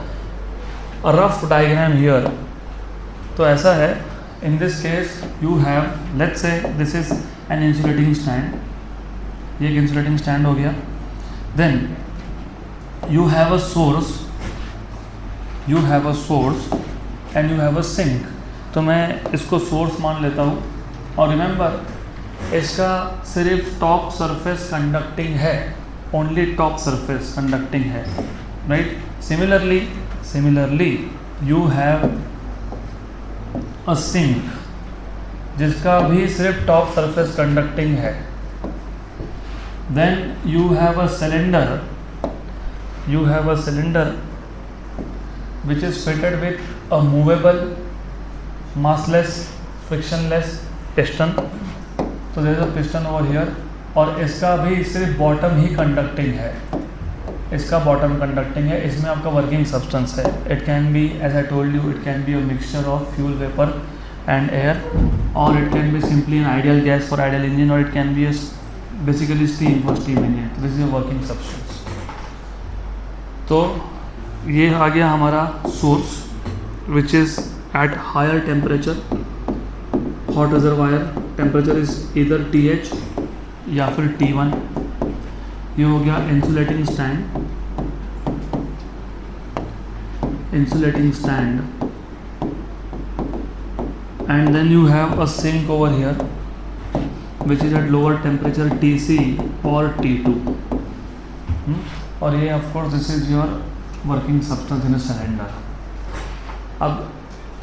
S1: a rough diagram here. तो ऐसा है, in this case you have, let's say this is an insulating stand. ये एक इंसुलेटिंग स्टैंड हो गया. Then you have a source and you have a sink. तो मैं इसको सोर्स मान लेता हूँ. और रिमेंबर इसका सिर्फ टॉप सरफेस कंडक्टिंग है, ओनली टॉप सरफेस कंडक्टिंग है, right. Similarly you have a sink जिसका भी सिर्फ टॉप सरफेस कंडक्टिंग है. Then you have a cylinder which is fitted with a movable massless frictionless piston. तो there is a piston over here और इसका भी सिर्फ बॉटम ही कंडक्टिंग है. इसमें आपका वर्किंग सब्सटेंस है. It can be, as I told you, it can be a mixture of fuel vapour and air, और it can be simply an ideal gas for ideal engine, और it can be basically steam for steam engine. This is a working substance. तो ये आ गया हमारा source which is at higher temperature. Hot reservoir temperature is इधर TH या फिर T1. ये हो गया insulating stand and then you have a sink over here which is at lower temperature TC और T2. और ये of course this is your working substance in a cylinder. अब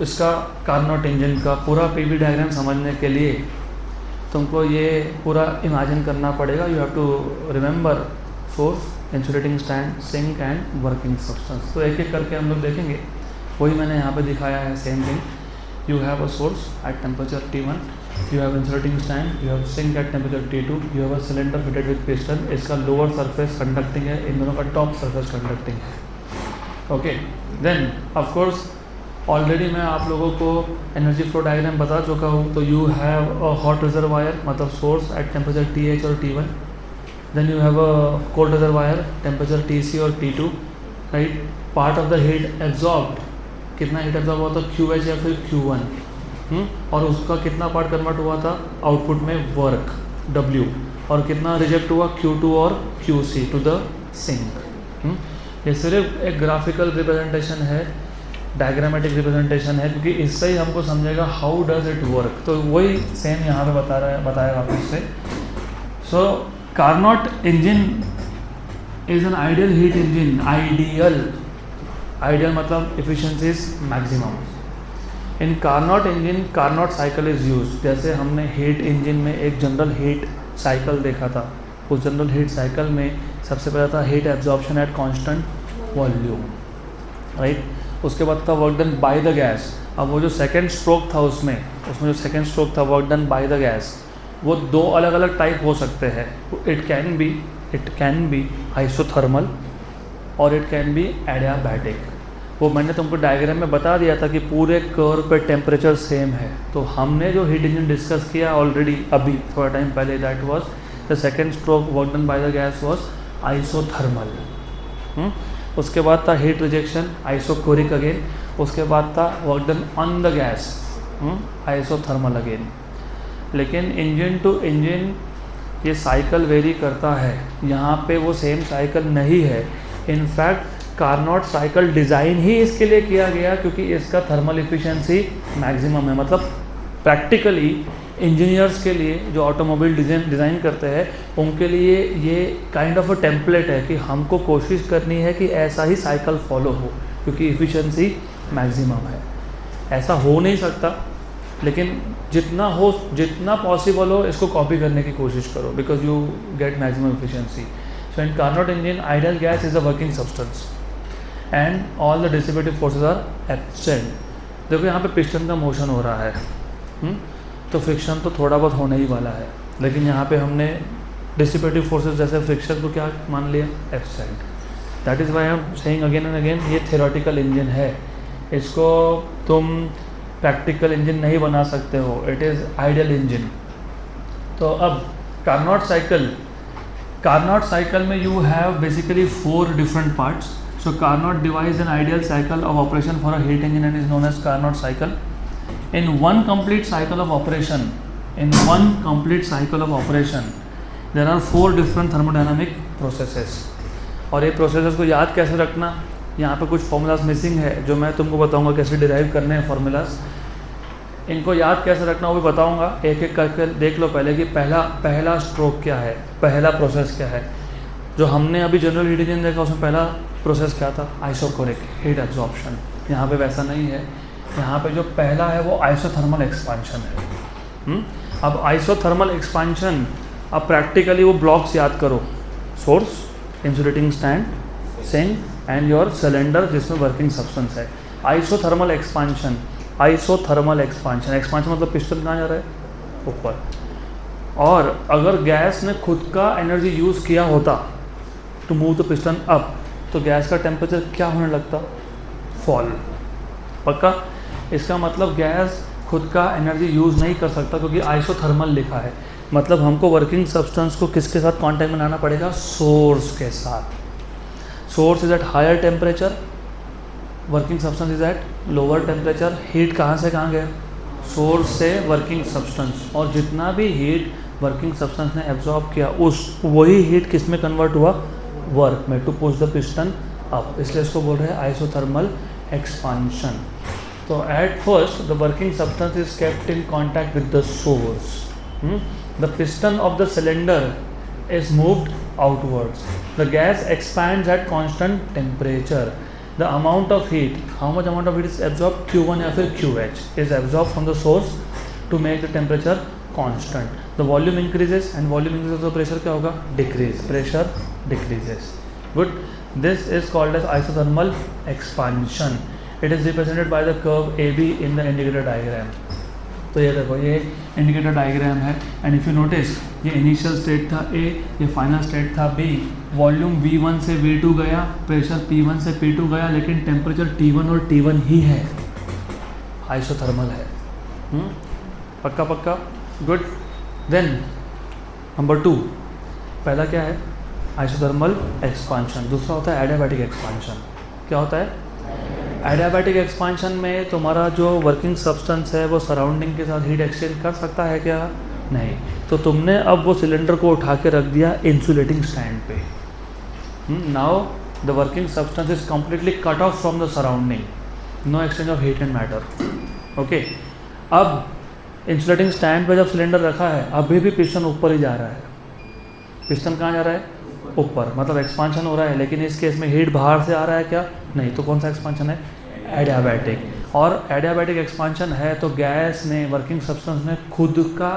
S1: इसका कार्नोट इंजन का पूरा PV डायग्राम समझने के लिए तुमको ये पूरा इमेजिन करना पड़ेगा. You have to remember source, insulating stand, sink and working substance. तो एक एक करके हम लोग देखेंगे. वही मैंने यहाँ पे दिखाया है, same thing. You have a source at temperature T1, you have insulating stand, you have sink at temperature T2, you have a cylinder fitted with piston. इसका लोअर सरफेस कंडक्टिंग है, इन दोनों का टॉप सरफेस कंडक्टिंग है. Okay, then of course already मैं आप लोगों को एनर्जी फ्लो डायग्राम बता चुका हूँ. तो you have a hot reservoir, मतलब सोर्स एट टेम्परेचर TH और T1. Then you have a cold reservoir, temperature TC और T2, right. Part of the heat absorbed, कितना हीट एब्जॉर्ब हुआ था, QH या फिर Q1. और उसका कितना पार्ट कन्वर्ट हुआ था आउटपुट में, वर्क W. और कितना रिजेक्ट हुआ, Q2 और QC टू द सिंक. ये सिर्फ एक ग्राफिकल रिप्रेजेंटेशन है, डायग्रामेटिक रिप्रेजेंटेशन है, क्योंकि इससे ही हमको समझेगा हाउ डज इट वर्क. तो वही सेम यहाँ पे बताया वापस से. So Carnot engine is an ideal heat engine. Ideal मतलब efficiency is maximum. In Carnot engine Carnot cycle is use. जैसे हमने हीट इंजन में एक जनरल हीट साइकिल देखा था. उस जनरल हीट साइकिल में सबसे पहला था heat absorption at constant volume, right. उसके बाद था work done by the gas. अब वो जो सेकंड स्ट्रोक था उसमें जो सेकंड स्ट्रोक था work done by the gas, वो दो अलग अलग टाइप हो सकते हैं. इट कैन बी आइसोथर्मल और इट कैन बी एडियाबैटिक. वो मैंने तुमको डायग्राम में बता दिया था कि पूरे कर्व पे टेम्परेचर सेम है. तो हमने जो हीट इंजन डिस्कस किया ऑलरेडी अभी थोड़ा टाइम पहले, that was the second stroke work done by the gas was isothermal. उसके बाद था हीट रिजेक्शन, आइसोकोरिक अगेन. उसके बाद था work done on the gas, isothermal again. लेकिन इंजन टू इंजन ये साइकिल वेरी करता है. यहाँ पे वो सेम साइकिल नहीं है. इनफैक्ट कार्नोट साइकिल डिज़ाइन ही इसके लिए किया गया क्योंकि इसका थर्मल इफिशिएंसी मैक्सिमम है. मतलब प्रैक्टिकली इंजीनियर्स के लिए जो ऑटोमोबाइल डिज़ाइन करते हैं उनके लिए ये काइंड ऑफ अ टेम्पलेट है कि हमको कोशिश करनी है कि ऐसा ही साइकिल फॉलो हो क्योंकि इफ़िशिएंसी मैक्सिमम है. ऐसा हो नहीं सकता, लेकिन जितना पॉसिबल हो इसको कॉपी करने की कोशिश करो because you get maximum efficiency. So in Carnot engine ideal gas is a working substance and all the dissipative forces are absent. देखो यहाँ पे पिस्टन का मोशन हो रहा है, तो फ्रिक्शन तो थोड़ा बहुत होने ही वाला है. लेकिन यहाँ पे हमने डिसिपेटिव फोर्सेस जैसे फ्रिक्शन को क्या मान लिया, absent. That is why I am saying again and again ये थ्योरेटिकल इंजन है. इसको तुम प्रैक्टिकल इंजन नहीं बना सकते हो. It is ideal engine. तो अब कार्नोट साइकिल में you have basically 4 different parts. So Carnot device an ideal cycle of operation for a heat engine and is known as Carnot cycle. In one complete cycle of operation, there are 4 different thermodynamic processes. और ये प्रोसेसेस को याद कैसे रखना, यहाँ पे कुछ फॉर्मूलाज मिसिंग है जो मैं तुमको बताऊंगा कैसे डिराइव करने हैं फॉर्मूलाज. इनको याद कैसे रखना वो भी बताऊंगा. एक एक करके देख लो पहले कि पहला स्ट्रोक क्या है, पहला प्रोसेस क्या है. जो हमने अभी जनरल हीट इंजन देखा उसमें पहला प्रोसेस क्या था, आइसोकोरिक हीट एब्जॉर्प्शन। यहाँ पे वैसा नहीं है, यहाँ पे जो पहला है वो आइसोथर्मल एक्सपांशन है। अब आइसोथर्मल एक्सपांशन, अब प्रैक्टिकली वो ब्लॉक्स याद करो, source, insulating stand, sink and your cylinder जिसमें वर्किंग सब्सटेंस है। Isothermal expansion, isothermal expansion, expansion मतलब पिस्टन कहाँ जा रहा है, ऊपर। और अगर गैस ने खुद का एनर्जी यूज़ किया होता to move the piston up, तो गैस का टेम्परेचर क्या होने लगता, फॉल। पक्का? इसका मतलब गैस खुद का एनर्जी यूज़ नहीं कर सकता क्योंकि आइसोथर्मल लिखा है। मतलब हमको वर्किंग सब्सटेंस को किसके साथ कांटेक्ट में लाना पड़ेगा, सोर्स के साथ। Source is at higher temperature, working substance is at lower temperature. Heat कहाँ से कहाँ गया, सोर्स से वर्किंग सब्सटेंस, और जितना भी हीट वर्किंग सब्सटेंस ने एब्जॉर्ब किया उस वही हीट किस में कन्वर्ट हुआ, वर्क में, to push the piston up. इसलिए इसको बोल रहे हैं आइसोथर्मल एक्सपांशन। तो at first the working substance is kept in contact with the source. The piston of the cylinder is moved outwards. The gas expands at constant temperature. The amount of heat, how much amount of heat is absorbed, Q1 या फिर QH is absorbed from the source to make the temperature constant. The volume increases and volume increases तो pressure क्या होगा, decrease, pressure decreases. Good. This is called as isothermal expansion. It is represented by the curve AB in the indicator diagram. तो ये देखो, ये इंडिकेटर डायग्राम है, एंड इफ़ यू नोटिस ये इनिशियल स्टेट था A, ये फाइनल स्टेट था B। वॉल्यूम V1 से V2 गया, प्रेशर P1 से P2 गया, लेकिन टेम्परेचर T1 और T1 ही है, आइसोथर्मल है। पक्का पक्का, गुड। देन नंबर 2, पहला क्या है, आइसोथर्मल एक्सपांशन। दूसरा होता है एडियाबैटिक एक्सपांशन। क्या होता है, एडियाबैटिक एक्सपांशन में तुम्हारा जो वर्किंग सब्सटेंस है वो सराउंडिंग के साथ हीट एक्सचेंज कर सकता है क्या, नहीं। तो तुमने अब वो सिलेंडर को उठा के रख दिया इंसुलेटिंग स्टैंड पे। Now the working substance is completely cut off from the surrounding, no exchange of heat and matter. Okay, अब इंसुलेटिंग स्टैंड पे जब सिलेंडर रखा है, अभी भी पिस्टन ऊपर ही जा रहा है। पिस्टन कहाँ जा रहा है, ऊपर, मतलब एक्सपांशन हो रहा है, लेकिन इस केस में हीट बाहर से आ रहा है क्या, नहीं। तो कौन सा एक्सपांशन है, एडियाबैटिक। और एडियाबैटिक एक्सपांशन है तो गैस ने, वर्किंग सब्सटेंस ने खुद का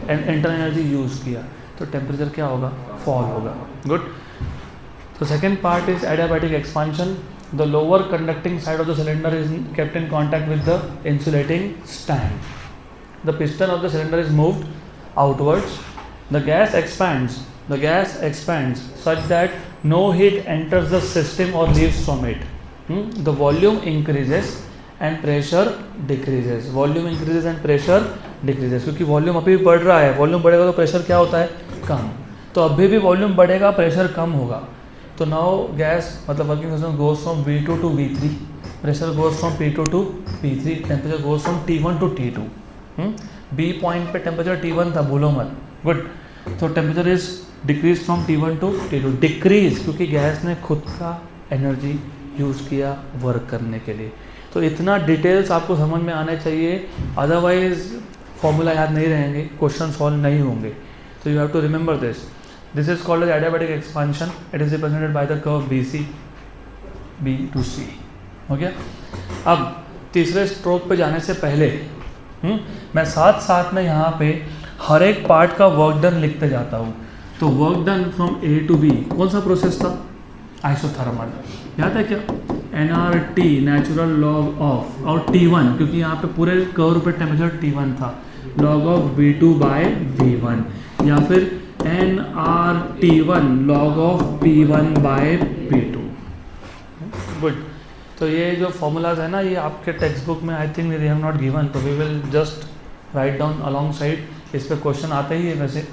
S1: इंटरनल एनर्जी यूज़ किया, तो टेम्परेचर क्या होगा, फॉल होगा। गुड। तो second part is adiabatic expansion. The lower conducting side of the cylinder is kept in contact with the insulating stand. The piston of the cylinder is moved outwards. The gas expands such that no heat enters the system or leaves from it. The volume increases and pressure decreases. Volume increases and pressure decreases. क्योंकि वॉल्यूम अभी भी बढ़ रहा है, वॉल्यूम बढ़ेगा तो प्रेशर क्या होता है, कम। तो अभी भी वॉल्यूम बढ़ेगा, प्रेशर कम होगा। तो नाउ गैस, मतलब working system goes from V2 to V3, pressure goes from P2 to P3, temperature goes from T1 to T2। B point पे टेम्परेचर T1 था, भूलो मत। गुड। तो temperature is decrease from T1 to T2। Decrease क्योंकि गैस ने खुद का एनर्जी यूज़ किया वर्क करने के लिए। तो इतना डिटेल्स आपको समझ में आने चाहिए, अदरवाइज फॉर्मूला याद नहीं रहेंगे, क्वेश्चन सॉल्व नहीं होंगे। तो you have to remember this. This is called as adiabatic expansion. It is represented by the curve BC, B to C। हो गया। अब तीसरे स्ट्रोक पे जाने से पहले मैं साथ साथ में यहाँ पे हर एक पार्ट का वर्क डन लिखते जाता हूँ। तो work done from A to B कौन सा प्रोसेस था, आइसोथर्मल। याद है क्या, nRT नेचुरल लॉग ऑफ, और T1 क्योंकि यहाँ पे पूरे कर्व पे टेम्परेचर T1 था, log of V2 bye V1, या फिर nRT1 log of P1 bye P2। Good. तो ये जो फॉर्मूलाज है ना, ये आपके टेक्स्ट बुक में I think they have not given, तो we will just write down alongside. इस पर क्वेश्चन आते ही है वैसे।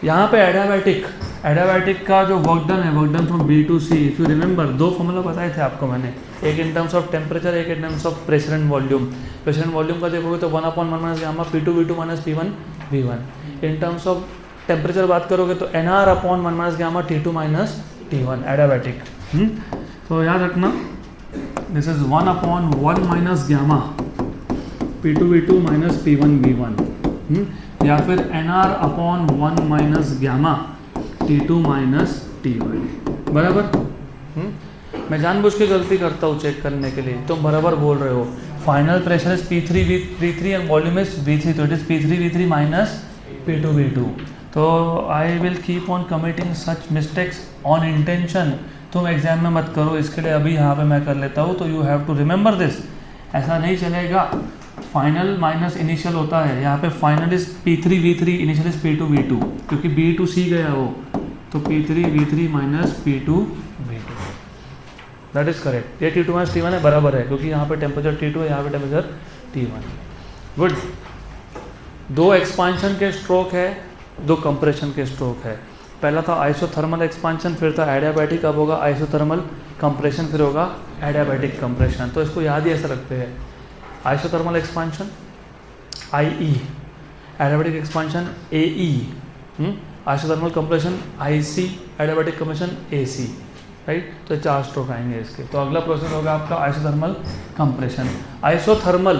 S1: यहाँ पे एडियाबैटिक का जो वर्क डन है, work done from B to C। If you remember, दो फॉर्मूला बताए थे आपको मैंने, एक इन टर्म्स ऑफ टेम्परेचर, एक in terms of pressure and volume. Pressure and volume का देखोगे तो 1/1 gamma P2 V2 minus P1 V1। In terms of temperature बात करोगे तो nR/1 gamma T2 minus T1, adiabatic. तो याद रखना, this is 1/1 minus gamma P2 V2 minus P1 V1, या फिर nR/1 minus gamma T2 minus T1, बराबर। मैं जानबूझ के गलती करता हूँ चेक करने के लिए, तुम बराबर बोल रहे हो। Final pressure is P3 and volume is V3, तो it is P3 minus P2 तो I will keep on committing such mistakes on intention. तुम एग्जाम में मत करो, इसके लिए अभी यहाँ पे मैं कर लेता हूँ, तो you have to remember this. ऐसा नहीं चलेगा, फाइनल माइनस इनिशियल होता है, यहाँ पे final is P3 initial is P2 क्योंकि B2C गया वो, तो P3 minus P2 that is correct. ये T2 माइनस T1 है, बराबर है, क्योंकि यहाँ पे टेम्परेचर T2 है, यहाँ पे टेम्परेचर T1। गुड। दो एक्सपांशन के स्ट्रोक है, दो कंप्रेशन के स्ट्रोक है। पहला था आइसोथर्मल एक्सपांशन, फिर था एडियाबैटिक, अब होगा आइसोथर्मल कंप्रेशन, फिर होगा एडियाबैटिक कंप्रेशन। तो इसको याद ही ऐसा रखते हैं, isothermal expansion IE, adiabatic expansion AE, isothermal compression IC, adiabatic compression AC, right. तो 4 स्ट्रोक आएंगे इसके। तो अगला प्रोसेस होगा आपका आइसोथर्मल कंप्रेशन। आइसोथर्मल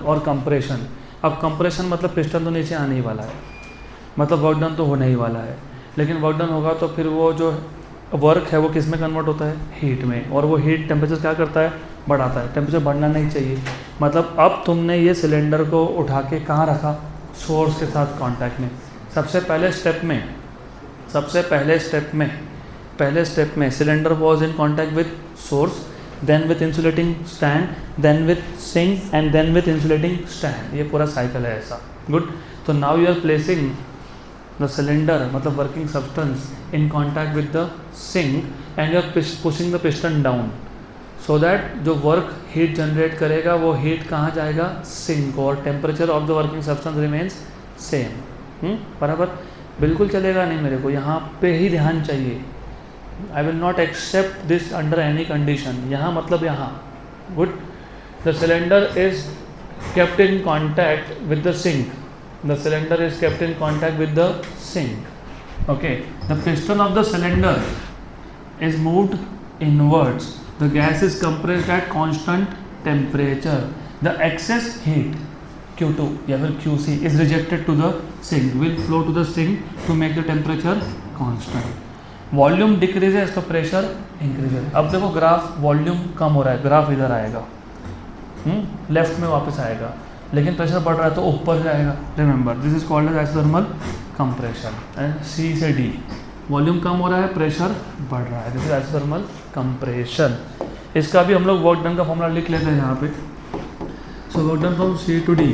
S1: और कंप्रेशन। अब कंप्रेशन मतलब पिस्टन तो नीचे आने ही वाला है, मतलब वर्क डन तो होने ही वाला है, लेकिन वर्क डन होगा तो फिर वो जो वर्क है वो किस में कन्वर्ट होता है, हीट में। और वो हीट टेम्परेचर क्या करता है, बढ़ाता है। टेम्परेचर बढ़ना नहीं चाहिए, मतलब अब तुमने ये सिलेंडर को उठा के कहाँ रखा, सोर्स के साथ कांटेक्ट में। सबसे पहले स्टेप में cylinder was in contact with source, then with insulating stand, then with sink and then with insulating stand. ये पूरा साइकिल है ऐसा। गुड। तो now you are placing the cylinder, मतलब working substance, in contact with the sink and you are pushing the piston down, so that जो वर्क हीट जनरेट करेगा वो हीट कहाँ जाएगा, सिंक, और temperature of the working substance remains same. बराबर। बिल्कुल चलेगा नहीं, मेरे को यहाँ पे ही ध्यान चाहिए। I will not accept this under any condition. यहाँ मतलब यहाँ। Good. The cylinder is kept in contact with the sink. The cylinder is kept in contact with the sink. Okay. The piston of the cylinder is moved inwards. The gas is compressed at constant temperature. The excess heat Q2 या फिर QC is rejected to the sink. Will flow to the sink to make the temperature constant. Volume decreases तो प्रेशर इंक्रीजेस। अब देखो ग्राफ, वॉल्यूम कम हो रहा है, ग्राफ इधर आएगा, लेफ्ट में वापस आएगा, लेकिन प्रेशर बढ़ रहा है तो ऊपर जाएगा। Remember this is called as isothermal compression. And C से D, वॉल्यूम कम हो रहा है, प्रेशर बढ़ रहा है, दिस इज आइसोथर्मल कंप्रेशन। इसका भी हम लोग वर्क डन का फॉर्मूला लिख लेते हैं यहाँ पे। So work done from C to D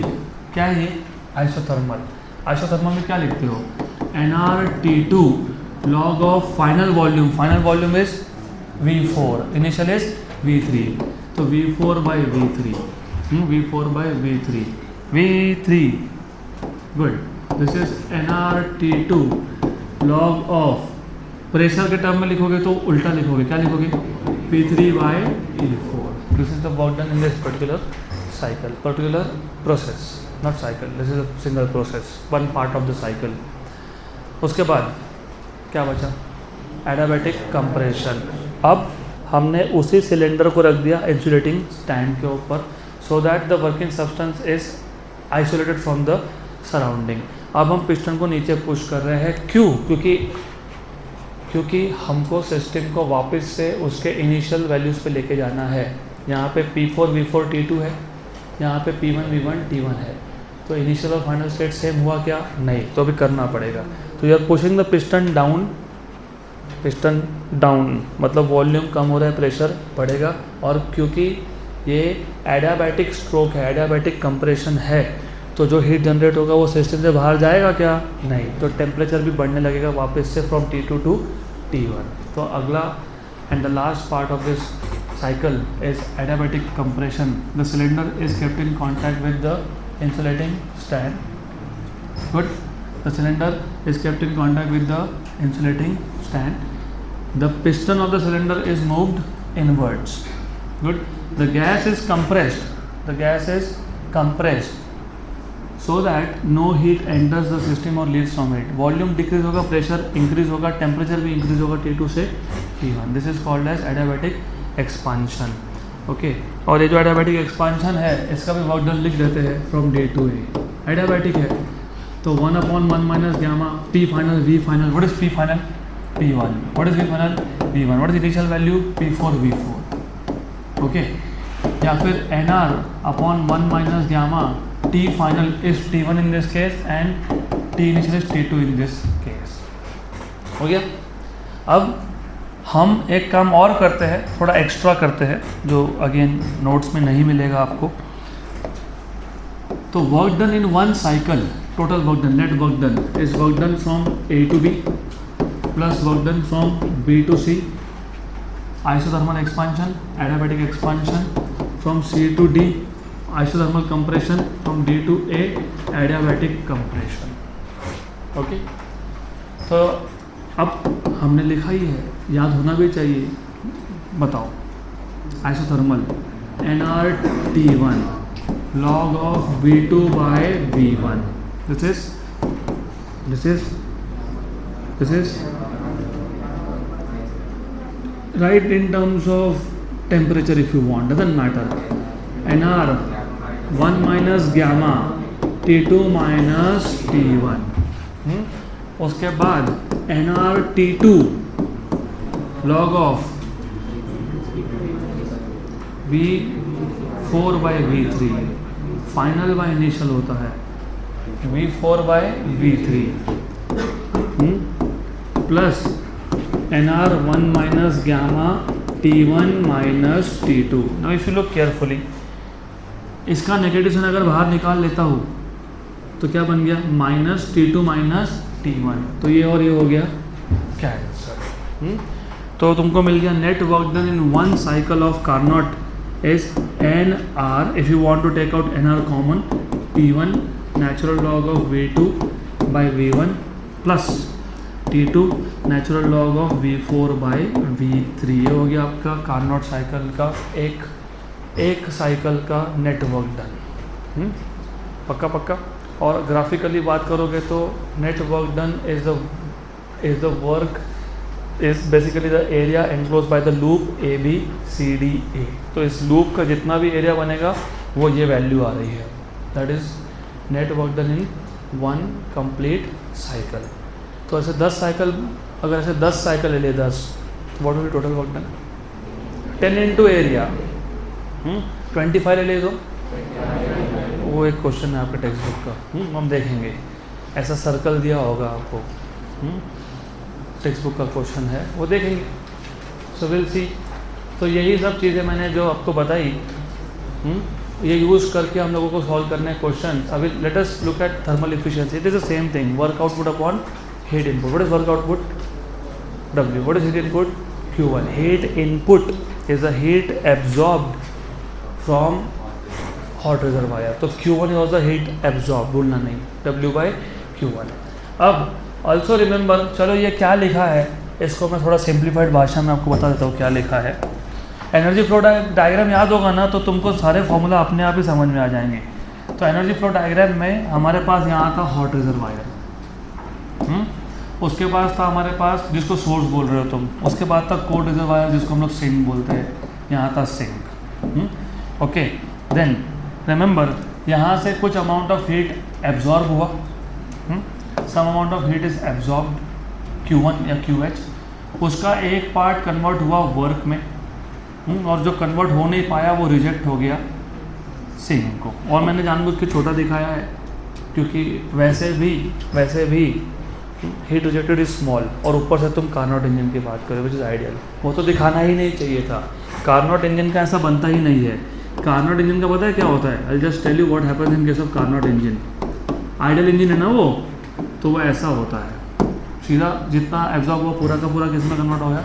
S1: क्या है ये, आइसोथर्मल। आइसोथर्मल में क्या लिखते हो, nRT2 log of final volume is V4, initial is V3, तो V4 by V3, V3, good, this is nRT2 log of, pressure के टर्म में लिखोगे तो उल्टा लिखोगे, क्या लिखोगे, P3 by E4. This is the work done in this particular cycle, particular process, not cycle, this is a single process, one part of the cycle. उसके बाद क्या बचा, एडियाबैटिक कंप्रेशन। अब हमने उसी सिलेंडर को रख दिया इंसुलेटिंग स्टैंड के ऊपर, so that the working substance is isolated from the surrounding. अब हम पिस्टन को नीचे पुश कर रहे हैं, क्यों, क्योंकि हमको सिस्टम को वापस से उसके इनिशियल वैल्यूज़ पे लेके जाना है। यहाँ पे P4 V4 T2 है, यहाँ पे P1 V1 T1 है, तो इनिशियल और फाइनल स्टेट सेम हुआ क्या, नहीं, तो अभी करना पड़ेगा। तो you are pushing the piston down, मतलब वॉल्यूम कम हो रहा है, प्रेशर बढ़ेगा। और क्योंकि ये एडियाबैटिक स्ट्रोक है, एडियाबैटिक कंप्रेशन है, तो जो हीट जनरेट होगा वो सिस्टम से बाहर जाएगा क्या, नहीं, तो टेम्परेचर भी बढ़ने लगेगा वापस से फ्रॉम T2 to T1। तो अगला and the last part of this cycle is adiabatic compression. The cylinder is kept in contact with the insulating stand. Good. The cylinder is kept in contact with the insulating stand. The piston of the cylinder is moved inwards. Good. The gas is compressed. The gas is compressed so that no heat enters the system or leaves from it. Volume decrease होगा, pressure increase होगा, temperature भी increase होगा T2 से T1. This is called as adiabatic expansion. Okay. और ये जो adiabatic expansion है इसका भी वर्क डन लिख देते हैं from day to day. Adiabatic है तो 1/1 minus gamma P final V final. What is P final? P1. What is V final? P1. What is initial value? P4 V4. Okay. या फिर NR/1 minus gamma T final is T1 in this case and T initial is T2 in this case. हो गया. अब हम एक काम और करते हैं, थोड़ा एक्स्ट्रा करते हैं जो अगेन नोट्स में नहीं मिलेगा आपको. तो work done in one cycle, total work done, net work done is work done from A to B plus work done from B to C, isothermal expansion, adiabatic expansion from C to D, isothermal compression from D to A, adiabatic compression. Okay. तो अब हमने लिखा ही है, याद होना भी चाहिए. बताओ. Isothermal nRT1 log of V2 by V1. This is right in terms of temperature if you want, doesn't matter. nR 1 minus gamma T2 minus T1. उसके बाद nRT2 log of V4 by V3, final by initial होता है V4 by V3 plus nR 1 minus gamma T1 minus T2. Now if you look carefully, इसका नेगेटिव साइन अगर बाहर निकाल लेता हूँ तो क्या बन गया? Minus T2 minus T1. तो ये और ये हो गया कैंसर. तो तुमको मिल गया net work done in one cycle of Carnot is NR. If you want to take out NR common, P1 natural log of V2 by V1 plus T2 natural log of V4 by V3. ये हो गया आपका कार्नोट साइकिल का एक साइकिल का नेट वर्क डन. पक्का पक्का. और ग्राफिकली बात करोगे तो net work done is the work is basically the area enclosed by the loop ABCDA. तो इस लूप का जितना भी एरिया बनेगा वो ये वैल्यू आ रही है. That is net work done in one complete cycle. तो ऐसे 10 साइकिल, अगर ऐसे 10 साइकिल ले 10, what will be total work done? 10 into area 25 ले ले. तो वो एक क्वेश्चन है आपके टेक्स्ट बुक का, हम देखेंगे. ऐसा सर्कल दिया होगा आपको, टेक्स्ट बुक का क्वेश्चन है, वो देखेंगे. So will see. तो यही सब चीज़ें मैंने जो आपको बताई, ये यूज़ करके हम लोगों को सॉल्व करने क्वेश्चन. अभी let us look at thermal efficiency. It is the same thing. Work output upon heat input. What is work output? W. What is heat input? Q1. Heat input is a heat absorbed from hot reservoir. तो Q1 is the heat absorb, भूलना नहीं, W by Q1. अब ऑल्सो रिमेंबर, चलो ये क्या लिखा है इसको मैं थोड़ा सिंप्लीफाइड भाषा में आपको बता देता हूँ क्या लिखा है. एनर्जी फ्लो डायग्राम याद होगा ना, तो तुमको सारे फॉर्मूला अपने आप ही समझ में आ जाएंगे. तो एनर्जी फ्लो डायग्राम में हमारे पास यहाँ था हॉट रिजर्वायर, उसके पास था हमारे पास जिसको सोर्स बोल रहे हो तुम, उसके बाद था कोल्ड रिजर्वायर जिसको हम लोग सिंक बोलते हैं, यहाँ था सिंक. ओके. देन रिमेंबर, यहाँ से कुछ अमाउंट ऑफ हीट एब्जॉर्ब हुआ, some amount of heat is absorbed Q1 या QH. उसका एक पार्ट कन्वर्ट हुआ वर्क में, और जो कन्वर्ट हो नहीं पाया वो रिजेक्ट हो गया सिंक को. और मैंने जानबूझ के छोटा दिखाया है क्योंकि वैसे भी हीट रिजेक्टेड इज स्मॉल, और ऊपर से तुम कार्नोट इंजन की बात करो विच इज़ आइडियल. वो तो दिखाना ही नहीं चाहिए था. कार्नोट इंजन का ऐसा बनता ही नहीं है. कार्नोट इंजन का पता है क्या होता है? I just tell you what happens in case of Carnot engine. Ideal engine है ना वो, तो वो ऐसा होता है, सीधा जितना एब्जॉर्ब हुआ पूरा का पूरा किस में कन्वर्ट हो गया,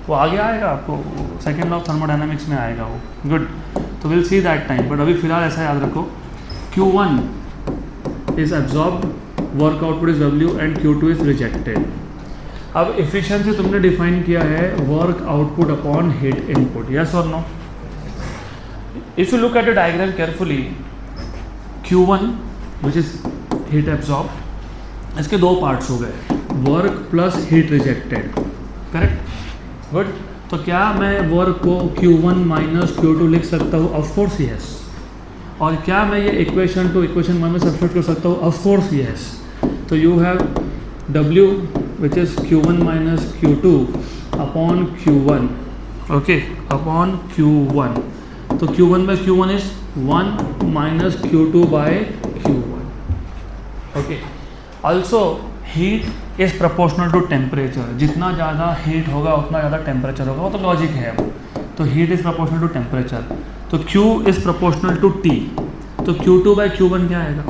S1: वो आगे आएगा आपको, सेकेंड लॉ ऑफ थर्मोडायनामिक्स में आएगा वो. गुड. तो will see that time, but अभी फिलहाल ऐसा याद रखो, Q1 is absorb, work output is W and Q2 is rejected. अब एफिशिएंसी तुमने डिफाइन किया है work output upon heat input, yes और no? If you look at the diagram carefully, Q1 which is heat absorb, इसके दो पार्ट्स हो गए, work plus heat rejected. Correct. Good. तो क्या मैं वर्क को Q1 माइनस Q2 लिख सकता हूँ? Of course yes. और क्या मैं ये इक्वेशन टू इक्वेशन 1 में सब्स्टिट्यूट कर सकता हूँ? Of course yes. तो you have W which is Q1 minus Q2 upon Q1, okay, upon Q1. तो Q1 by Q1 is 1 minus Q2 by Q1. Okay. Also heat is proportional to temperature. जितना ज़्यादा heat होगा उतना ज़्यादा temperature होगा, वो तो लॉजिक है. तो heat is proportional to temperature. तो Q is proportional to T. तो Q2 by Q1 क्या आएगा?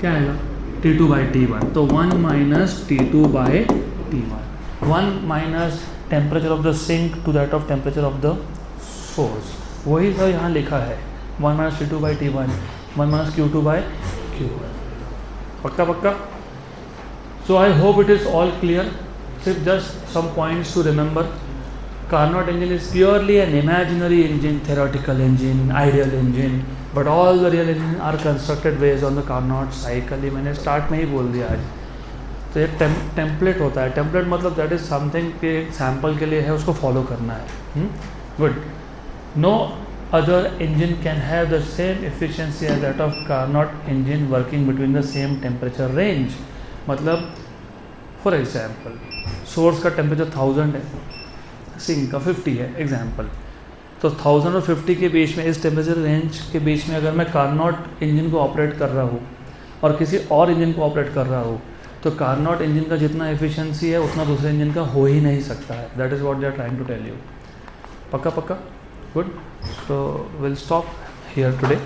S1: क्या आएगा? T2 by T1. तो 1 minus T2 by T1. 1 minus temperature of the sink to that of temperature of the source. वही सब यहाँ लिखा है. 1 minus T2 by T1. 1 minus Q2 by Q1. पक्का पक्का? So I hope it is all clear. सिर्फ just some points to remember. Carnot engine is purely an imaginary engine, theoretical engine, ideal engine. But all the real engines are constructed based on the Carnot cycle. ये मैंने स्टार्ट में ही बोल दिया आज. तो एक टेम्पलेट होता है. टेम्पलेट मतलब दैट इज समथिंग के सैम्पल के लिए है, उसको फॉलो करना है. Good. No other engine can have the same efficiency as that of Carnot engine working between the same temperature range. मतलब फॉर एग्जाम्पल सोर्स का टेम्परेचर 1000 है, सिंक का 50 है एग्जाम्पल. तो 1000 और 50 के बीच में, इस टेम्परेचर रेंज के बीच में अगर मैं Carnot इंजन को ऑपरेट कर रहा हूँ और किसी और इंजन को ऑपरेट कर रहा हूँ, तो Carnot इंजन का जितना एफिशिएंसी है उतना दूसरे इंजन का हो ही नहीं सकता है. That is what they are trying to tell you. पक्का पक्का? Good. So will stop here today.